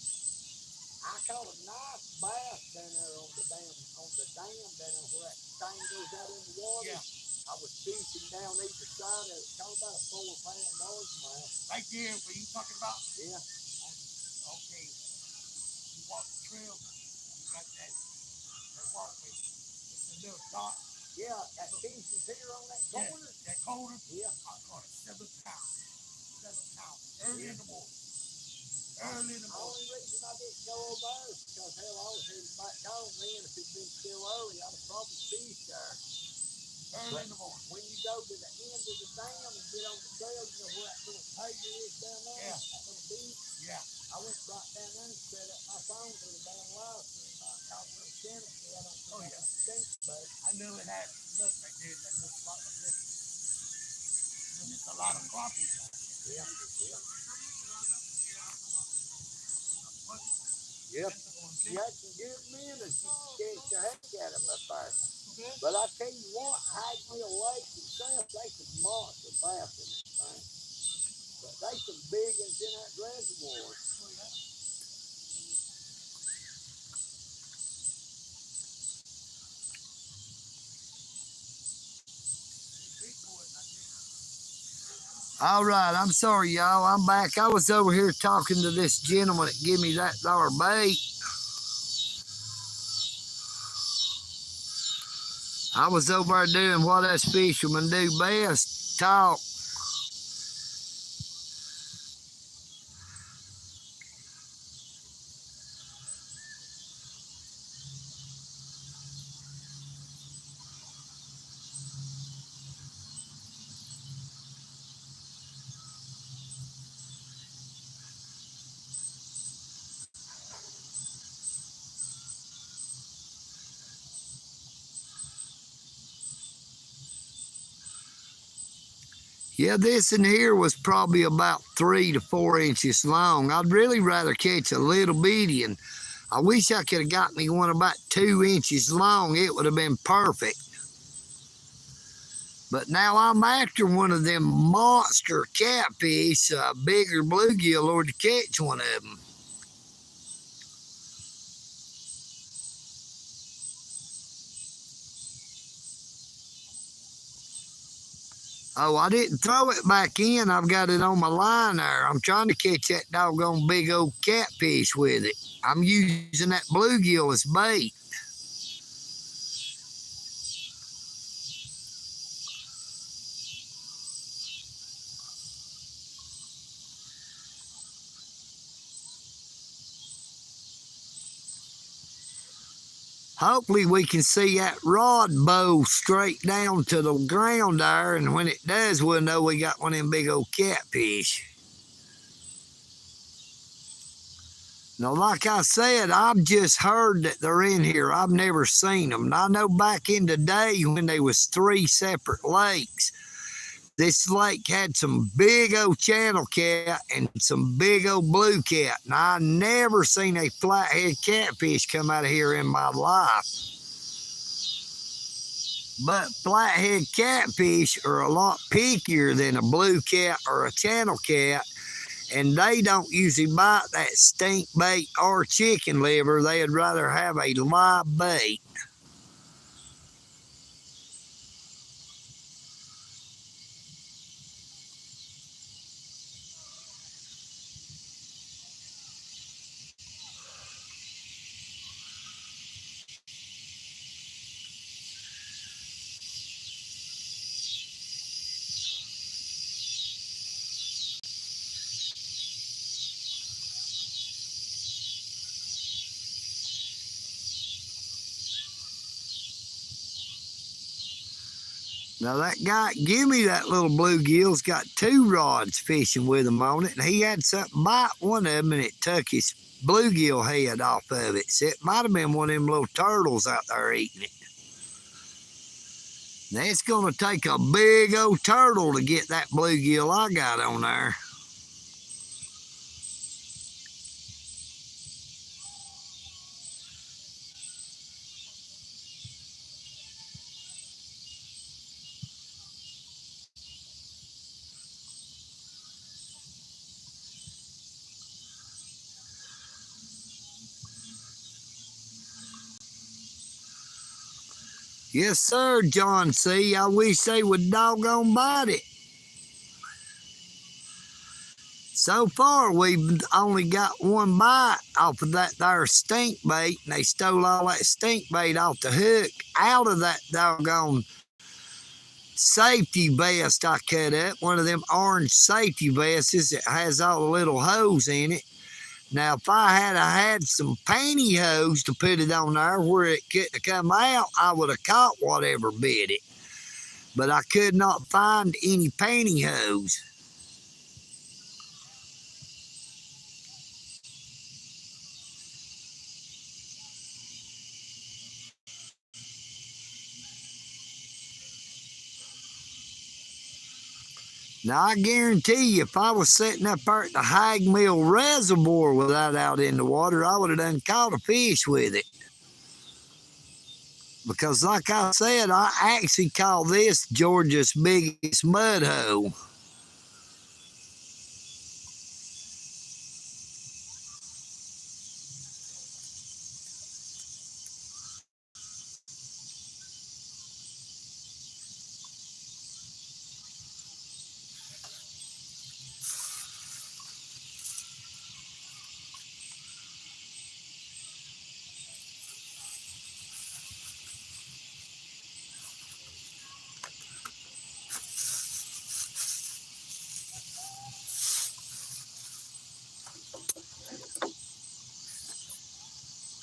I caught a nice bass down there on the dam down there where that thing goes out in the water. Yeah. I was fishing down either side of it. Caught about a 4-pound largemouth. Right there, where you talking about? Yeah. Okay. You walk the trail, you got that walkway. It's a little dot. Yeah, that piece is here on that corner. Yeah, that corner? Yeah. I caught a 7-pound. 7 pounds. Early in the morning. The only reason I didn't go over there is because hell, I was heading back home then. If it'd been still early, I'd have probably fished there. Early in the morning. When you go to the end of the dam and get on the trail, you know where that little paper is down there? Yeah. That little beach? Yeah. I went right down there and set up my phone for the damn live stream. I caught a little tennis. I don't think I stink, but I knew it had look right there, that little spot right there. And it's a lot of coffee. Yeah. Yep. You had some good men as you catch your heck at them up there. Okay. But I tell you what, Ag Mill Lake itself, they some monster bass in that thing. But they some big ones in that reservoir. Oh, yeah. All right, I'm sorry, y'all. I'm back. I was over here talking to this gentleman that gave me that dollar bait. I was over there doing what us fishermen do best, talk. Yeah, this in here was probably about 3 to 4 inches long. I'd really rather catch a little bitty, and I wish I could have got me one about 2 inches long. It would have been perfect. But now I'm after one of them monster catfish, bigger bluegill, or to catch one of them. Oh, I didn't throw it back in. I've got it on my line there. I'm trying to catch that doggone big old catfish with it. I'm using that bluegill as bait. Hopefully we can see that rod bow straight down to the ground there, and when it does, we'll know we got one of them big old catfish. Now, like I said, I've just heard that they're in here. I've never seen them. And I know back in the day when there was 3 separate lakes, this lake had some big old channel cat and some big old blue cat. And I never seen a flathead catfish come out of here in my life. But flathead catfish are a lot pickier than a blue cat or a channel cat, and they don't usually bite that stink bait or chicken liver. They'd rather have a live bait. Now that guy give me that little bluegill's got 2 rods fishing with him on it, and he had something bite one of them, and it took his bluegill head off of it. So it might have been one of them little turtles out there eating it. Now it's gonna take a big old turtle to get that bluegill I got on there. Yes, sir, John C. I wish they would doggone bite it. So far, we've only got one bite off of that there stink bait, and they stole all that stink bait off the hook out of that doggone safety vest I cut up, one of them orange safety vests that has all the little holes in it. Now, if I had some pantyhose to put it on there where it couldn't come out, I would have caught whatever bit it. But I could not find any pantyhose. Now, I guarantee you, if I was sitting up there at the Hag Mill Reservoir with that out in the water, I would have done caught a fish with it. Because like I said, I actually call this Georgia's biggest mud hole.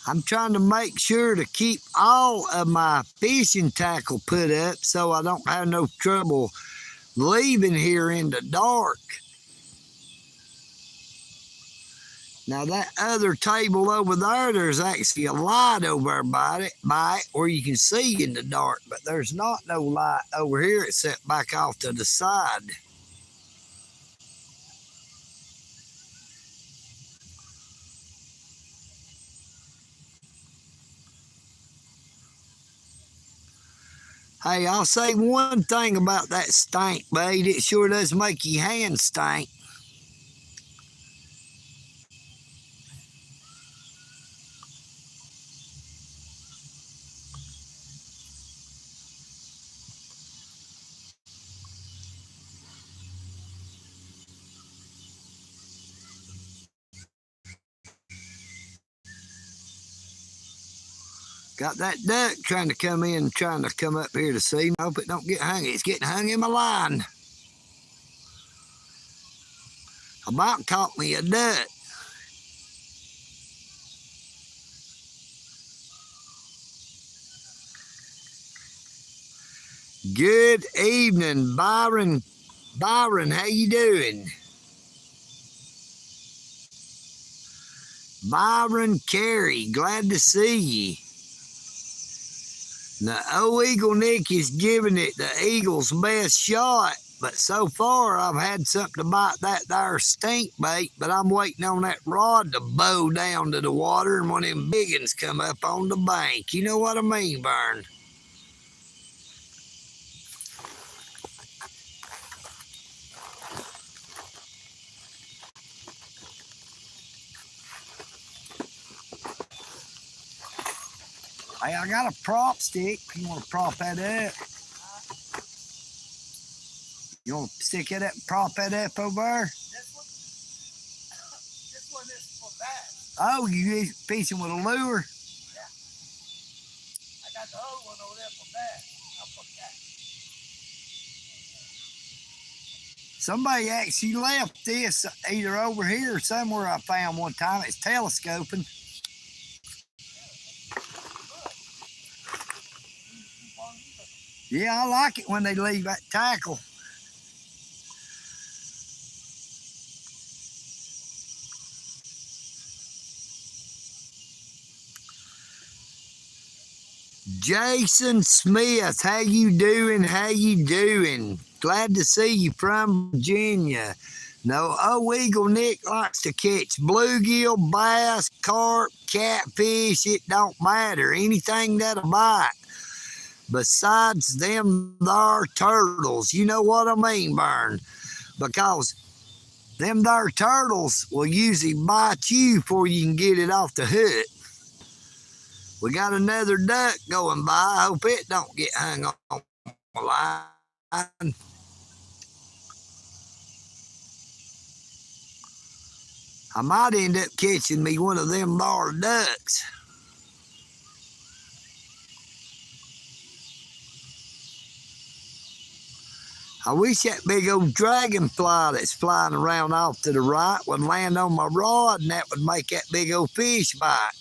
I'm trying to make sure to keep all of my fishing tackle put up so I don't have no trouble leaving here in the dark. Now that other table over there, there's actually a light over by it where you can see in the dark, but there's not no light over here except back off to the side. Hey, I'll say one thing about that stank bait. It sure does make your hands stink. Got that duck trying to come in, trying to come up here to see me. Hope it don't get hung. It's getting hung in my line. About caught me a duck. Good evening, Byron. Byron, how you doing? Byron Carey, glad to see you. Now, old EagleNick is giving it the Eagle's best shot, but so far I've had something to bite that there stink bait, but I'm waiting on that rod to bow down to the water and one of them big ones come up on the bank. You know what I mean, Byron? Hey, I got a prop stick. You want to prop that up? You want to stick it up, prop that up over there? This one is for bass. Oh, you fishing with a lure? Yeah. I got the other one over there for bass. I'll put that. Somebody actually left this either over here or somewhere I found one time. It's telescoping. Yeah, I like it when they leave that tackle. Jason Smith, how you doing? How you doing? Glad to see you from Virginia. No, old EagleNick likes to catch bluegill, bass, carp, catfish. It don't matter. Anything that'll bite. Besides them there turtles. You know what I mean, Bern? Because them there turtles will usually bite you before you can get it off the hook. We got another duck going by. I hope it don't get hung on the line. I might end up catching me one of them there ducks. I wish that big old dragonfly that's flying around off to the right would land on my rod and that would make that big old fish bite.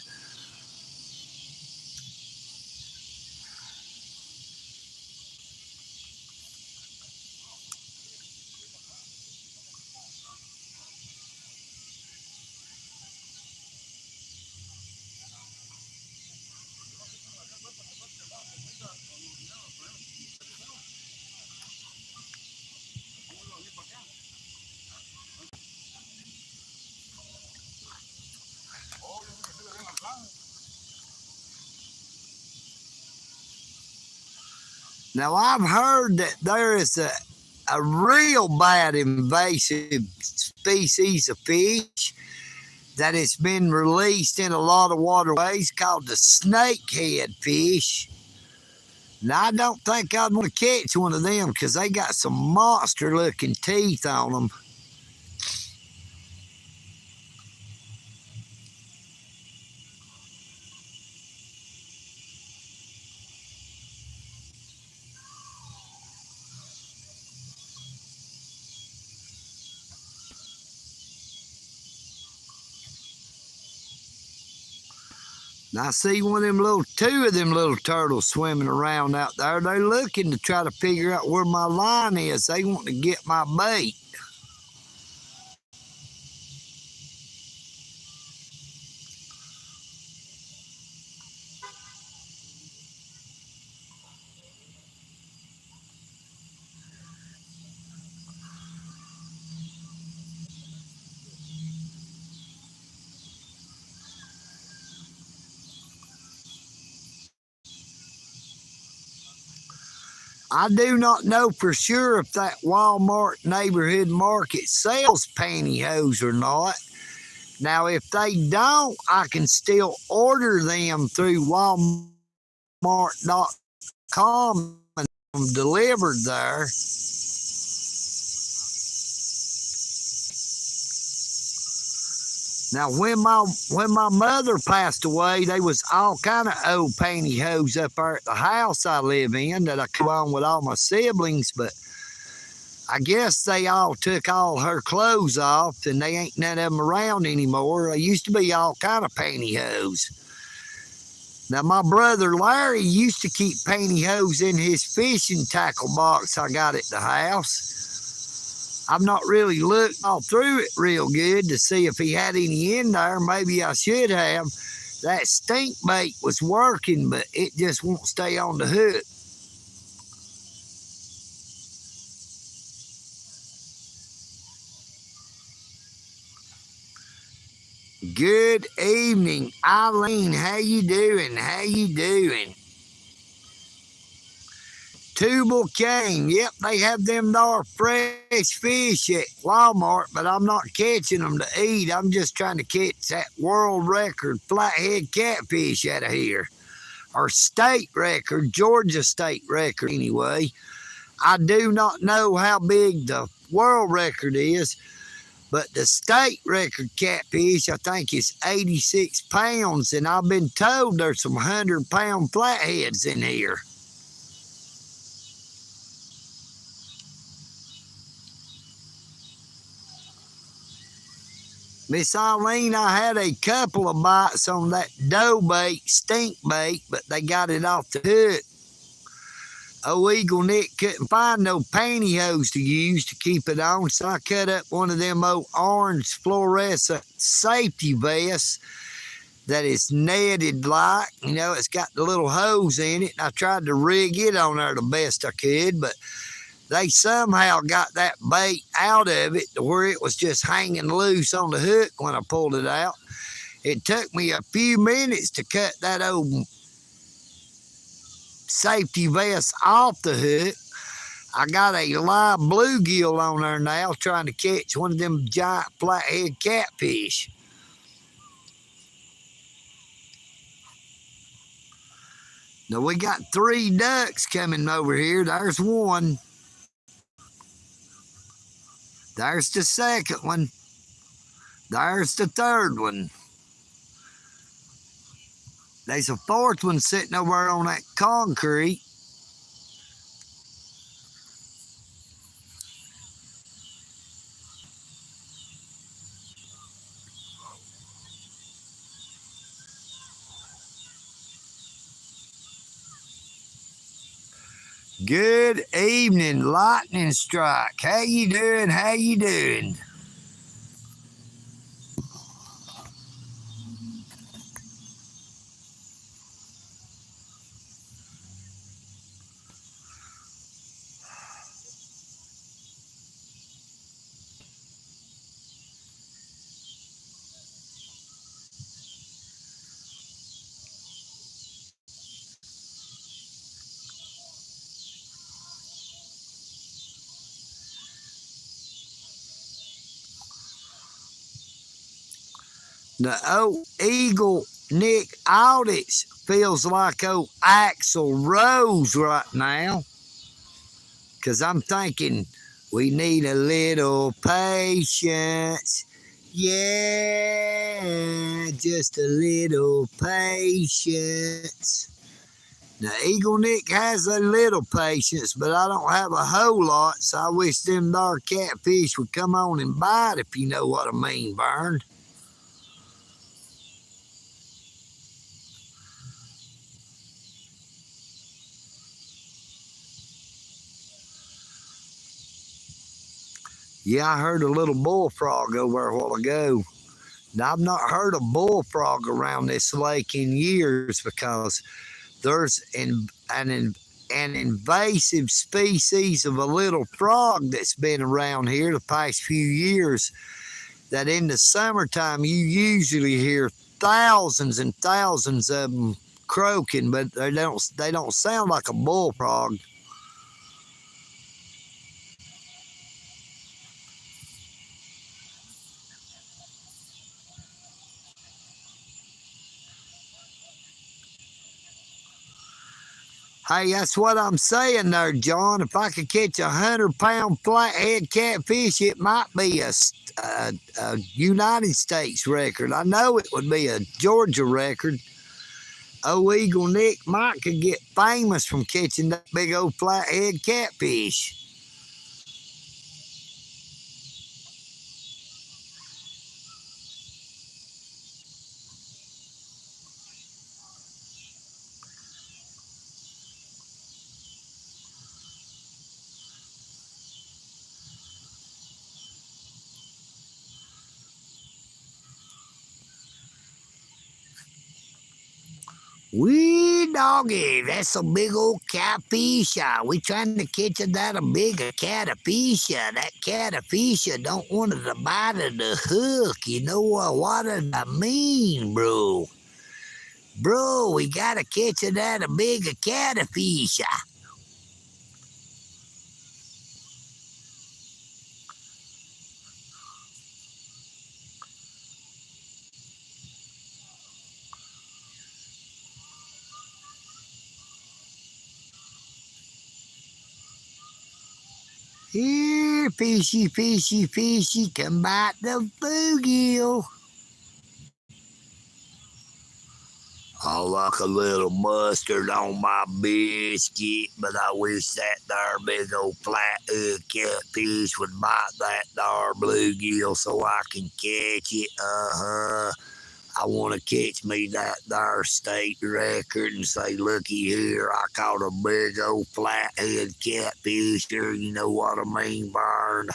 Now, I've heard that there is a real bad invasive species of fish that has been released in a lot of waterways called the snakehead fish. Now, I don't think I'd want to catch one of them because they got some monster looking teeth on them. And I see two of them little turtles swimming around out there. They're looking to try to figure out where my line is. They want to get my bait. I do not know for sure if that Walmart neighborhood market sells pantyhose or not. Now, if they don't, I can still order them through Walmart.com and have them delivered there. Now, when my mother passed away, there was all kind of old pantyhose up there at the house I live in that I come on with all my siblings, but I guess they all took all her clothes off and they ain't none of them around anymore. There used to be all kind of pantyhose. Now, my brother Larry used to keep pantyhose in his fishing tackle box I got at the house. I've not really looked all through it real good to see if he had any in there. Maybe I should have. That stink bait was working, but it just won't stay on the hook. Good evening, Eileen. How you doing? How you doing? Tubal Cane. Yep, they have them there fresh fish at Walmart, but I'm not catching them to eat. I'm just trying to catch that world record flathead catfish out of here. Or state record, Georgia state record anyway. I do not know how big the world record is, but the state record catfish, I think, is 86 pounds, and I've been told there's some 100-pound flatheads in here. Miss Eileen, I had a couple of bites on that dough bait, stink bait, but they got it off the hook. Oh, EagleNick couldn't find no pantyhose to use to keep it on, so I cut up one of them old orange fluorescent safety vests that is netted like. You know, it's got the little hose in it, and I tried to rig it on there the best I could, but they somehow got that bait out of it to where it was just hanging loose on the hook when I pulled it out. It took me a few minutes to cut that old safety vest off the hook. I got a live bluegill on there now trying to catch one of them giant flathead catfish. Now we got 3 ducks coming over here. There's one. There's the second one. There's the third one. There's a 4th one sitting over on that concrete. Good evening, Lightning Strike. How you doing? How you doing? The old EagleNick audits feels like old Axl Rose right now. Because I'm thinking we need a little patience. Yeah, just a little patience. Now, EagleNick has a little patience, but I don't have a whole lot, so I wish them there catfish would come on and bite, if you know what I mean, Vern. Yeah, I heard a little bullfrog over there a while ago. Now, I've not heard a bullfrog around this lake in years because there's an invasive species of a little frog that's been around here the past few years that in the summertime you usually hear thousands and thousands of them croaking, but they don't sound like a bullfrog. Hey, that's what I'm saying there, John. If I could catch 100-pound flathead catfish, it might be a United States record. I know it would be a Georgia record. Oh, EagleNick might could get famous from catching that big old flathead catfish. Wee doggy, that's a big old catfish. We trying to catch that a bigger catfish. That catfish don't want to bite of the hook. You know what I mean, bro? Bro, we gotta catch that a bigger catfish. Here, fishy, fishy, fishy, come bite the bluegill. I like a little mustard on my biscuit, but I wish that there big old flathead catfish would bite that there bluegill so I can catch it. I want to catch me that there state record and say, looky here, I caught a big old flathead catfish here. You know what I mean, Barn?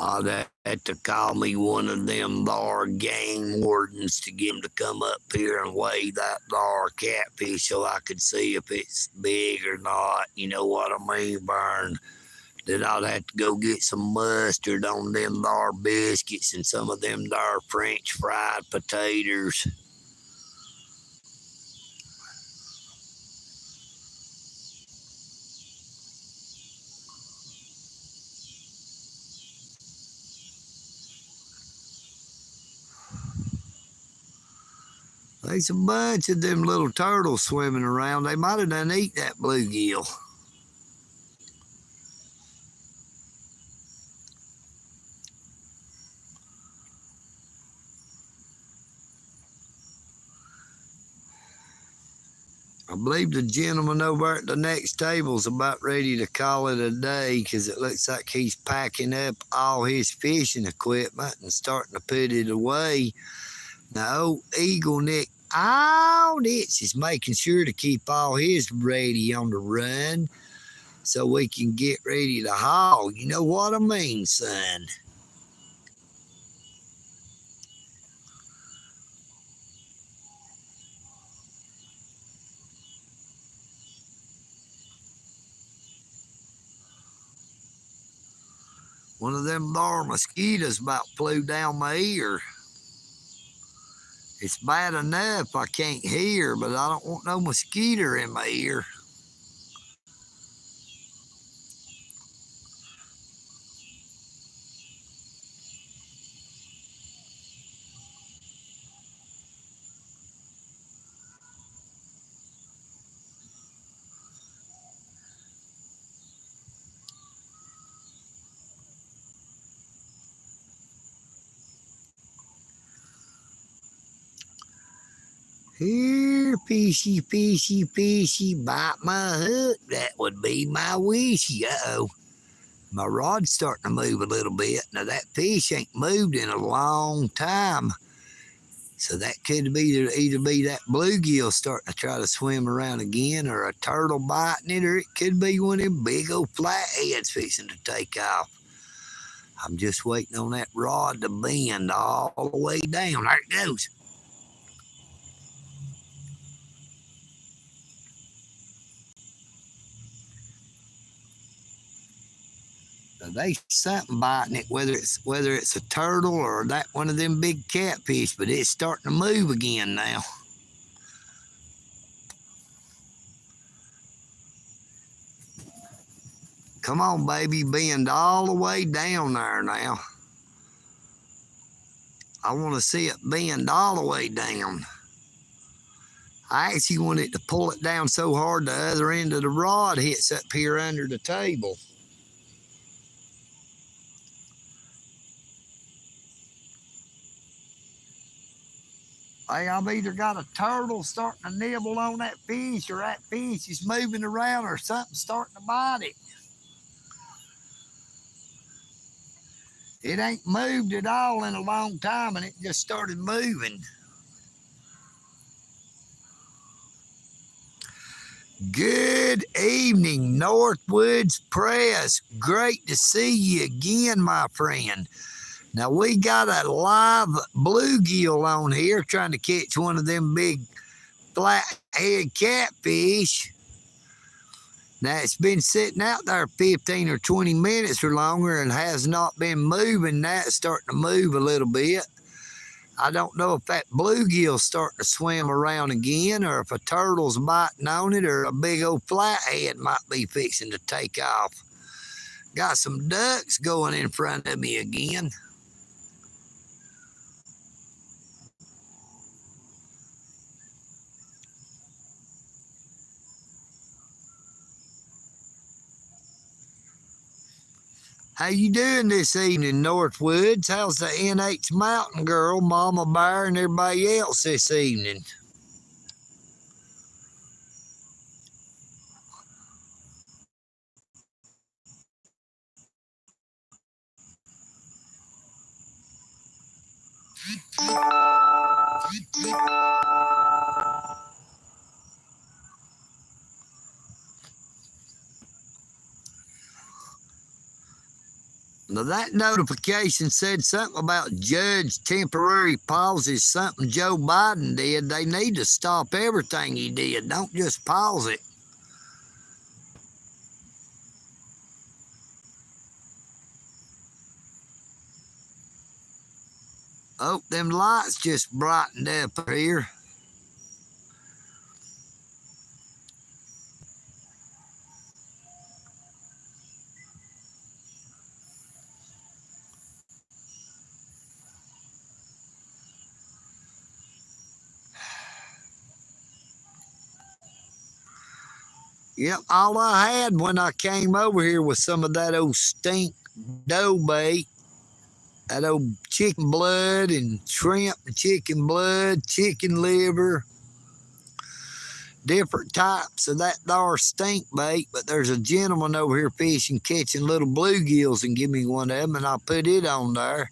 I'd have to call me one of them thar game wardens to get him to come up here and weigh that thar catfish so I could see if it's big or not. You know what I mean, Burn? Then I'd have to go get some mustard on them thar biscuits and some of them thar French fried potatoes. There's a bunch of them little turtles swimming around. They might have done eat that bluegill. I believe the gentleman over at the next table's about ready to call it a day because it looks like he's packing up all his fishing equipment and starting to put it away. Now, old EagleNick all this is making sure to keep all his ready on the run so we can get ready to haul. You know what I mean, son? One of them darn mosquitoes about flew down my ear. It's bad enough I can't hear, but I don't want no mosquito in my ear. Here, fishy, fishy, fishy, bite my hook. That would be my wishy. Uh-oh. My rod's starting to move a little bit. Now, that fish ain't moved in a long time. So that could be either be that bluegill starting to try to swim around again, or a turtle biting it, or it could be one of them big old flatheads fixing to take off. I'm just waiting on that rod to bend all the way down. There it goes. So they something biting it, whether it's a turtle or that one of them big catfish, but it's starting to move again now. Come on, baby, bend all the way down there now. I want to see it bend all the way down. I actually want it to pull it down so hard the other end of the rod hits up here under the table. Hey, I've either got a turtle starting to nibble on that fish, or that fish is moving around, or something starting to bite it. It ain't moved at all in a long time, and it just started moving. Good evening, Northwoods Press. Great to see you again, my friend. Now, we got a live bluegill on here trying to catch one of them big flathead catfish. Now, it's been sitting out there 15 or 20 minutes or longer and has not been moving. Now it's starting to move a little bit. I don't know if that bluegill's starting to swim around again, or if a turtle's biting on it, or a big old flathead might be fixing to take off. Got some ducks going in front of me again. How you doing this evening, Northwoods? How's the NH Mountain Girl, Mama Bear, and everybody else this evening? Now, that notification said something about judge temporary pauses, something Joe Biden did. They need to stop everything he did. Don't just pause it. Oh, them lights just brightened up here. Yep, all I had when I came over here was some of that old stink dough bait, that old chicken blood and shrimp and chicken blood, chicken liver, different types of that there stink bait. But there's a gentleman over here fishing, catching little bluegills, and give me one of them, and I put it on there.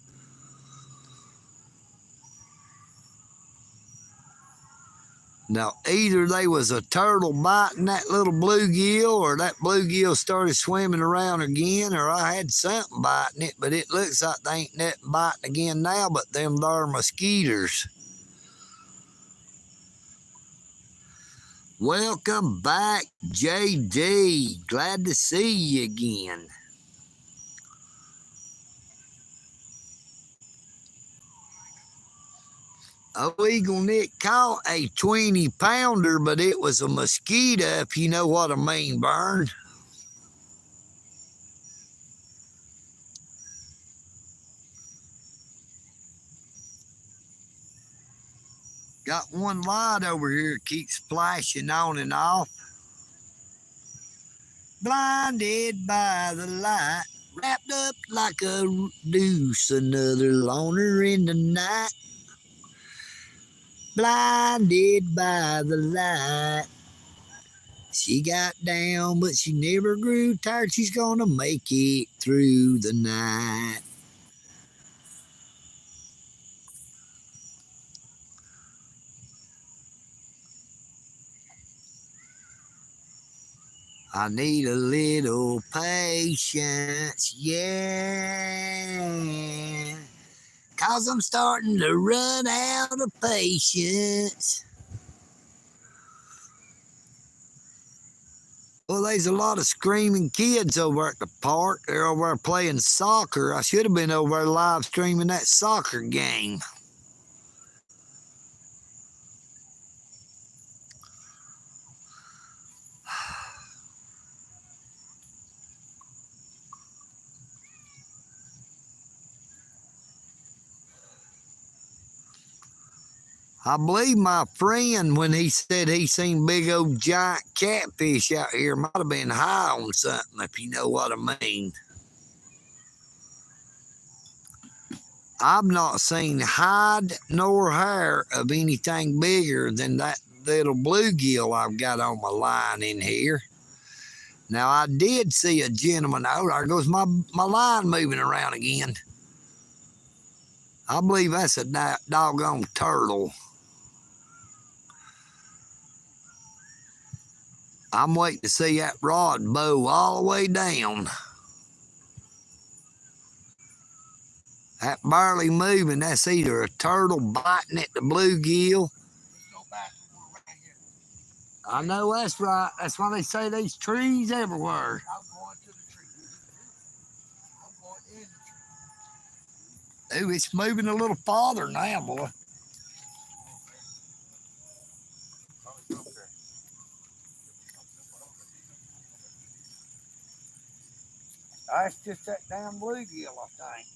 Now, either they was a turtle biting that little bluegill, or that bluegill started swimming around again, or I had something biting it, but it looks like they ain't nothing biting again now but them there mosquitoes. Welcome back, JD. Glad to see you again. EagleNick caught a 20-pounder, but it was a mosquito, if you know what I mean, Burn. Got one light over here, keeps flashing on and off. Blinded by the light, wrapped up like a noose, another loner in the night. blinded by the light. She got down, but she never grew tired. She's gonna make it through the night. I need a little patience, yeah. 'Cause I'm starting to run out of patience. Well, there's a lot of screaming kids over at the park. They're over there playing soccer. I should have been over there live streaming that soccer game. I believe my friend, when he said he seen big old giant catfish out here, might have been high on something, if you know what I mean. I've not seen hide nor hair of anything bigger than that little bluegill I've got on my line in here. Now, I did see a gentleman. Oh, there goes my line moving around again. I believe that's a doggone turtle. I'm waiting to see that rod bow all the way down. That barely moving, that's either a turtle biting at the bluegill. I know that's right. That's why they say there's trees everywhere. I'm going to the tree. I'm going in the tree. Ooh, it's moving a little farther now, boy. That's just that damn bluegill, I think.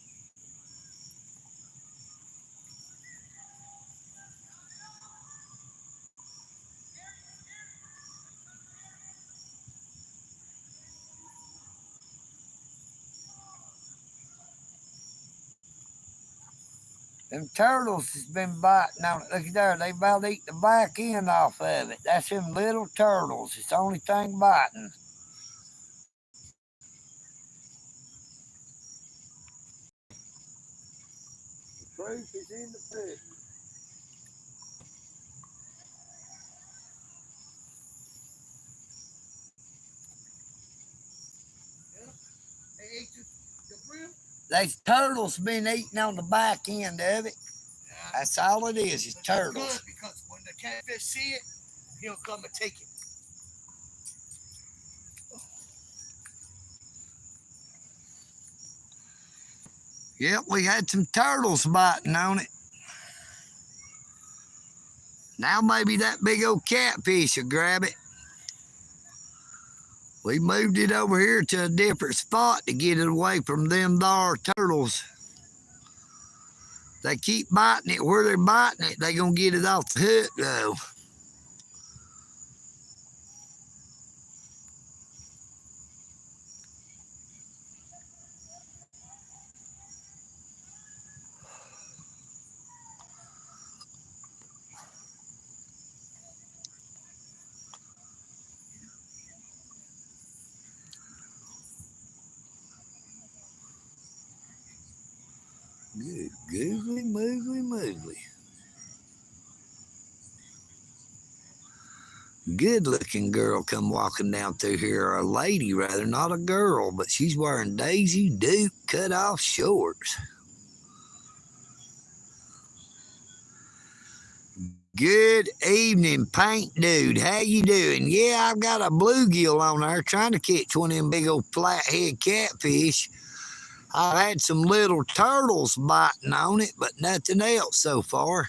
Them turtles has been biting on it. Look at there, they about to eat the back end off of it. That's them little turtles. It's the only thing biting. The proof is in the pudding. They ate the brim. These turtles been eating on the back end of it. Yeah. That's all it is turtles. Good, because when the catfish see it, he'll come and take it. Yep, we had some turtles biting on it. Now maybe that big old catfish will grab it. We moved it over here to a different spot to get it away from them there turtles. They keep biting it where they're biting it, they gonna get it off the hook though. Good googly moogly moogly. Good looking girl come walking down through here, or a lady rather, not a girl, but she's wearing Daisy Duke cut off shorts. Good evening, Paint Dude. How you doing? Yeah, I've got a bluegill on there trying to catch one of them big old flathead catfish. I've had some little turtles biting on it, but nothing else so far.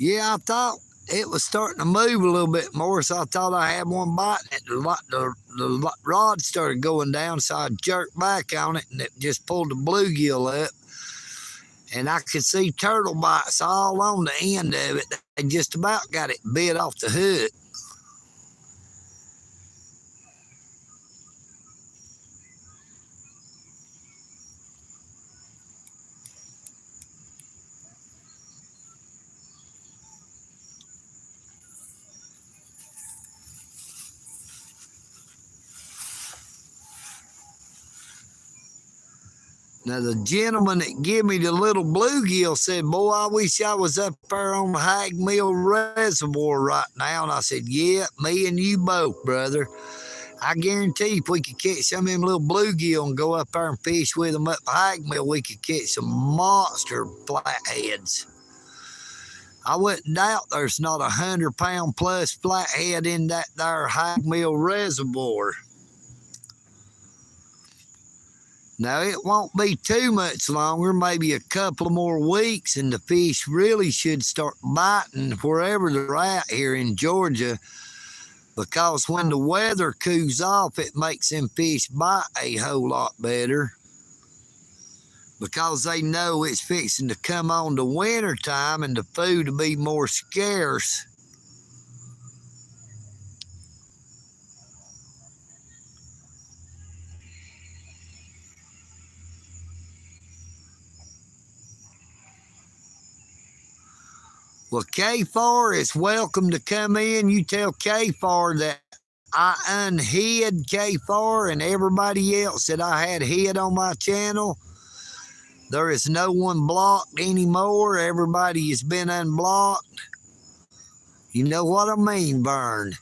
Yeah, I thought it was starting to move a little bit more, so I thought I had one bite. The rod started going down, so I jerked back on it, and it just pulled the bluegill up. And I could see turtle bites all on the end of it. They just about got it bit off the hook. Now, the gentleman that gave me the little bluegill said, boy, I wish I was up there on the Hag Mill Reservoir right now. And I said, yeah, me and you both, brother. I guarantee if we could catch some of them little bluegill and go up there and fish with them up Hag Mill, we could catch some monster flatheads. I wouldn't doubt there's not 100-pound plus flathead in that there Hag Mill Reservoir. Now, it won't be too much longer, maybe a couple more weeks, and the fish really should start biting wherever they're at here in Georgia, because when the weather cools off, it makes them fish bite a whole lot better, because they know it's fixing to come on to winter time and the food will be more scarce. Well, K-Far is welcome to come in. You tell K-Far that I unhid K-Far and everybody else that I had hid on my channel. There is no one blocked anymore. Everybody has been unblocked. You know what I mean, Vern?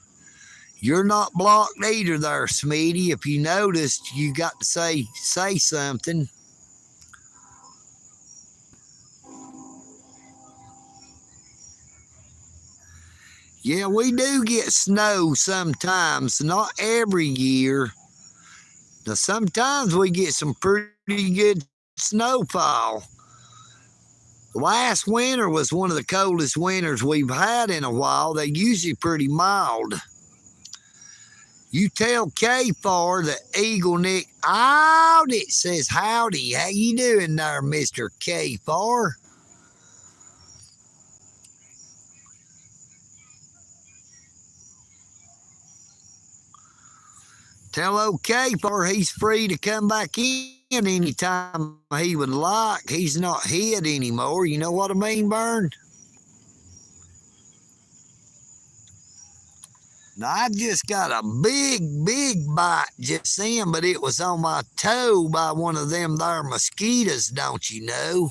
You're not blocked either there, Smeety. If you noticed, you got to say something. Yeah, we do get snow sometimes, not every year. Now, sometimes we get some pretty good snowfall. Last winter was one of the coldest winters we've had in a while. They're usually pretty mild. You tell K-Far that EagleNick out. It says howdy. How you doing there, Mr. K-Far? Tell old K-Far he's free to come back in anytime he would like. He's not hid anymore. You know what I mean, Vern? Now, I just got a big bite just then, but it was on my toe by one of them there mosquitoes, don't you know?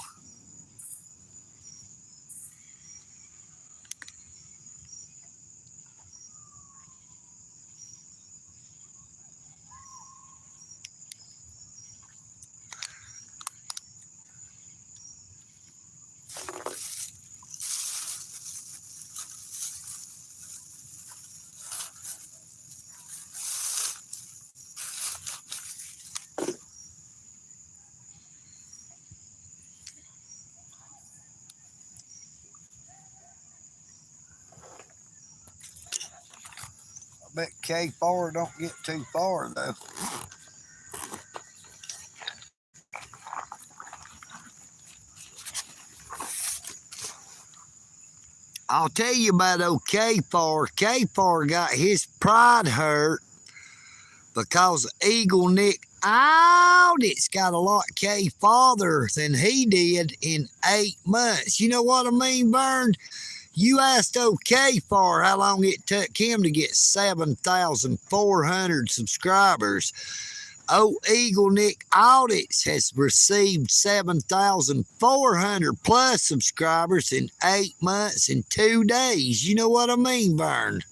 I bet K-Far don't get too far, though. I'll tell you about old K-Far. K-Far got his pride hurt because EagleNick out. It's got a lot farther than he did in 8 months. You know what I mean, Vern? You asked old K-Far how long it took him to get 7,400 subscribers. EagleNick Audits has received 7,400 plus subscribers in 8 months and 2 days. You know what I mean, Vern?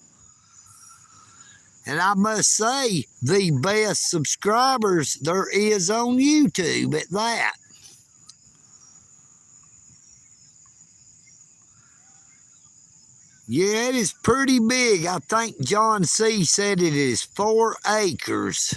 And I must say, the best subscribers there is on YouTube at that. Yeah, it is pretty big. I think John C. said it is 4 acres.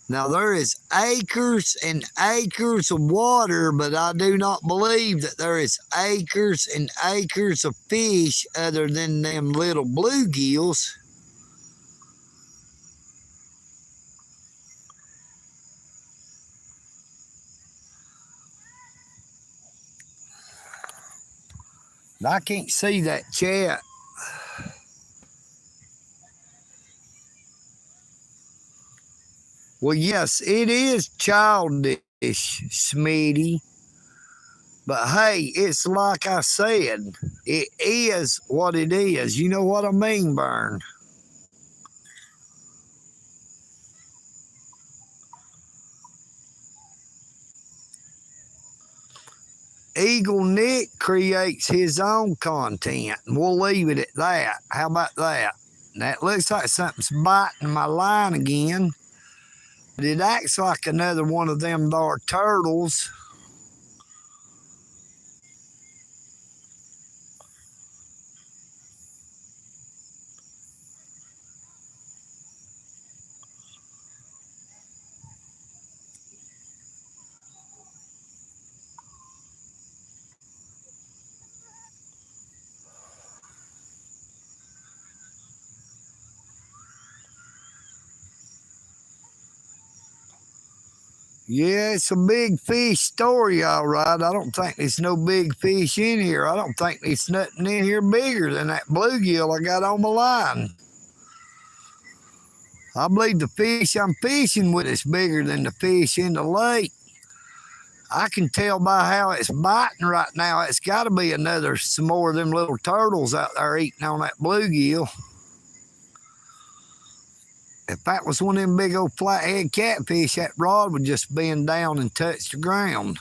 Now, there is acres and acres of water, but I do not believe that there is acres and acres of fish other than them little bluegills. I can't see that chat. Well, yes, it is childish, Smitty. But hey, it's like I said, it is what it is. You know what I mean, Burn? EagleNick creates his own content, and we'll leave it at that. How about that? That looks like something's biting my line again. But it acts like another one of them there turtles. Yeah, it's a big fish story, all right. I don't think there's no big fish in here. I don't think there's nothing in here bigger than that bluegill I got on my line. I believe the fish I'm fishing with is bigger than the fish in the lake. I can tell by how it's biting right now. It's got to be some more of them little turtles out there eating on that bluegill. If that was one of them big old flathead catfish, that rod would just bend down and touch the ground.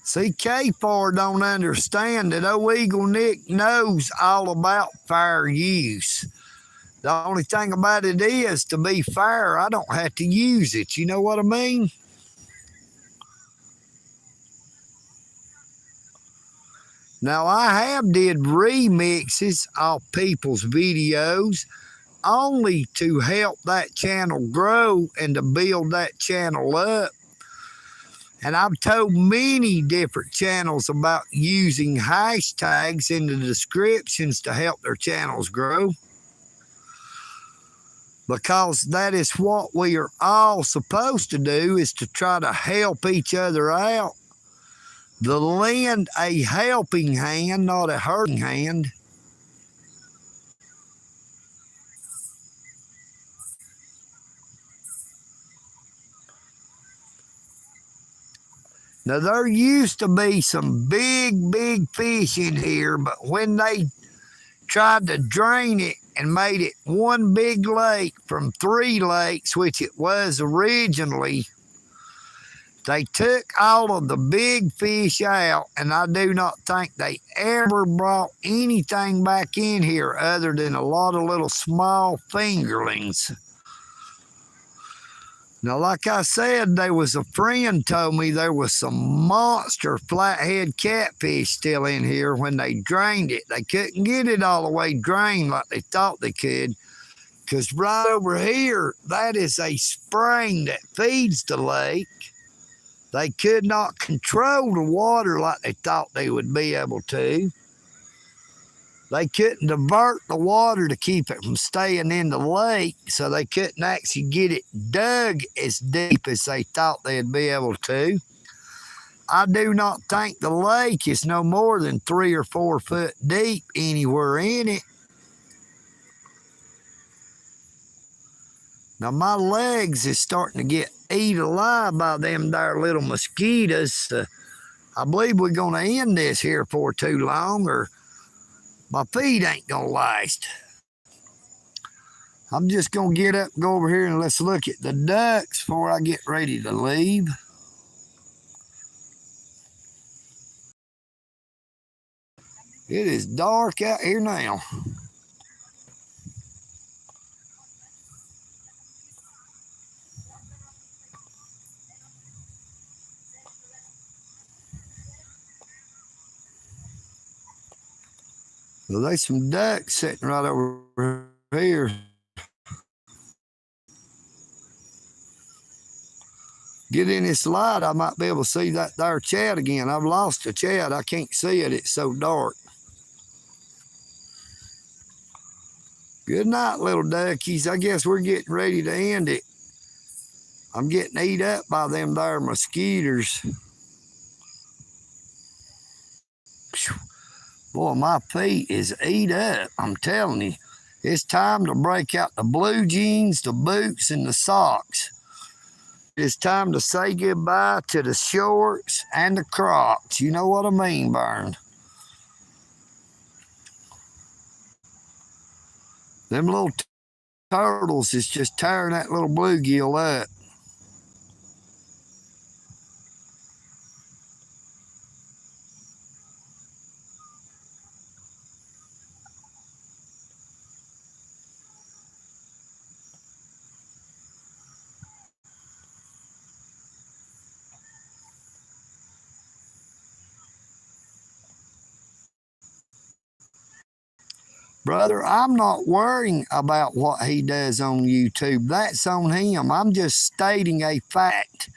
See, K4 don't understand that old EagleNick knows all about fair use. The only thing about it is, to be fair, I don't have to use it. You know what I mean? Now, I have did remixes of people's videos only to help that channel grow and to build that channel up. And I've told many different channels about using hashtags in the descriptions to help their channels grow. Because that is what we are all supposed to do, is to try to help each other out. To lend a helping hand, not a hurting hand. Now, there used to be some big fish in here, but when they tried to drain it and made it one big lake from 3 lakes, which it was originally, they took all of the big fish out, and I do not think they ever brought anything back in here other than a lot of little small fingerlings. Now, like I said, there was a friend told me there was some monster flathead catfish still in here when they drained it. They couldn't get it all the way drained like they thought they could, because right over here, that is a spring that feeds the lake. They could not control the water like they thought they would be able to. They couldn't divert the water to keep it from staying in the lake, so they couldn't actually get it dug as deep as they thought they'd be able to. I do not think the lake is no more than 3 or 4 foot deep anywhere in it. Now, my legs is starting to get eat alive by them there little mosquitoes. I believe we're going to end this here for too long, or my feet ain't going to last. I'm just going to get up, go over here, and let's look at the ducks before I get ready to leave. It is dark out here now. Well, there's some ducks sitting right over here. Get in this light, I might be able to see that there chat again. I've lost the chat. I can't see it. It's so dark. Good night, little duckies. I guess we're getting ready to end it. I'm getting eat up by them there mosquitoes. Boy, my feet is eat up. I'm telling you. It's time to break out the blue jeans, the boots, and the socks. It's time to say goodbye to the shorts and the Crocs. You know what I mean, Burn? Them little turtles is just tearing that little bluegill up. Brother, I'm not worrying about what he does on YouTube. That's on him. I'm just stating a fact.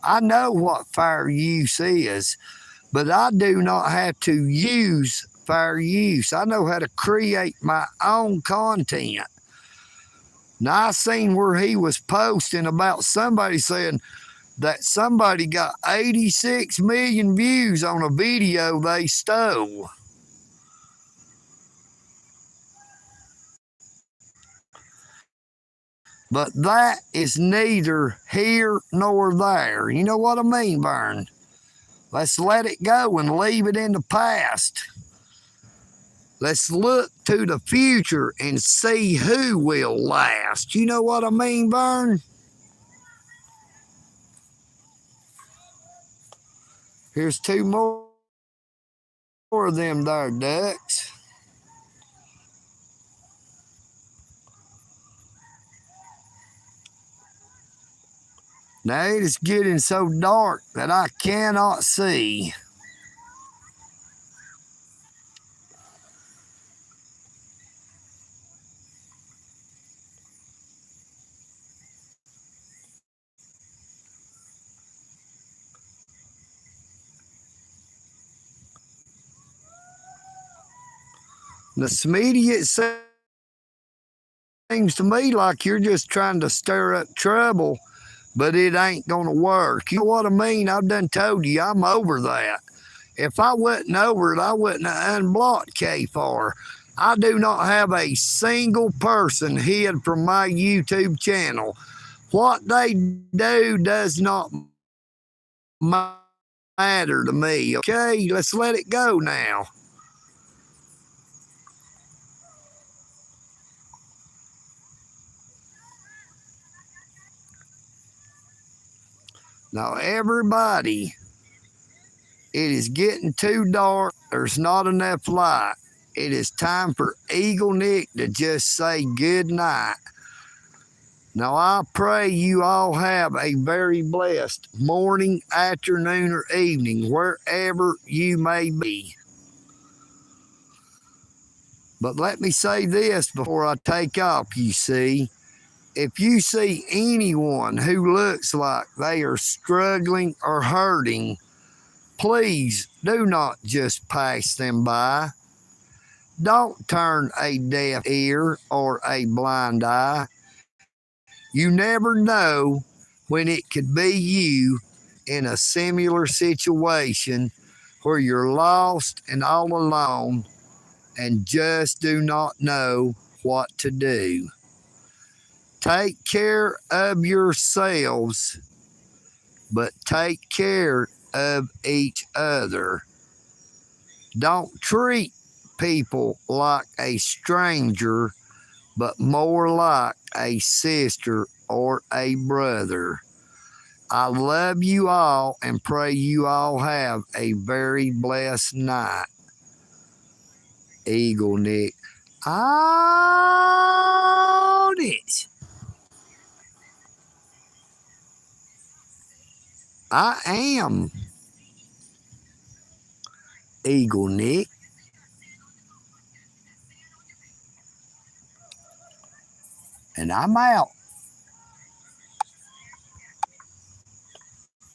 I know what fair use is, but I do not have to use fair use. I know how to create my own content. Now, I seen where he was posting about somebody saying that somebody got 86 million views on a video they stole. But that is neither here nor there. You know what I mean, Burn? Let's let it go and leave it in the past. Let's look to the future and see who will last. You know what I mean, Burn? Here's two more of them there ducks. Now it is getting so dark that I cannot see. Now, Smeedy, it seems to me like you're just trying to stir up trouble, but it ain't gonna work. You know what I mean? I've done told you I'm over that. If I wasn't over it, I wouldn't have unblocked K4. I do not have a single person hid from my YouTube channel. What they do does not matter to me. Okay, let's let it go now. Now, everybody, it is getting too dark. There's not enough light. It is time for EagleNick to just say good night. Now, I pray you all have a very blessed morning, afternoon, or evening, wherever you may be. But let me say this before I take off, you see. If you see anyone who looks like they are struggling or hurting, please do not just pass them by. Don't turn a deaf ear or a blind eye. You never know when it could be you in a similar situation where you're lost and all alone and just do not know what to do. Take care of yourselves, but take care of each other. Don't treat people like a stranger, but more like a sister or a brother. I love you all and pray you all have a very blessed night. EagleNick. On it. I am EagleNick. and I'm out.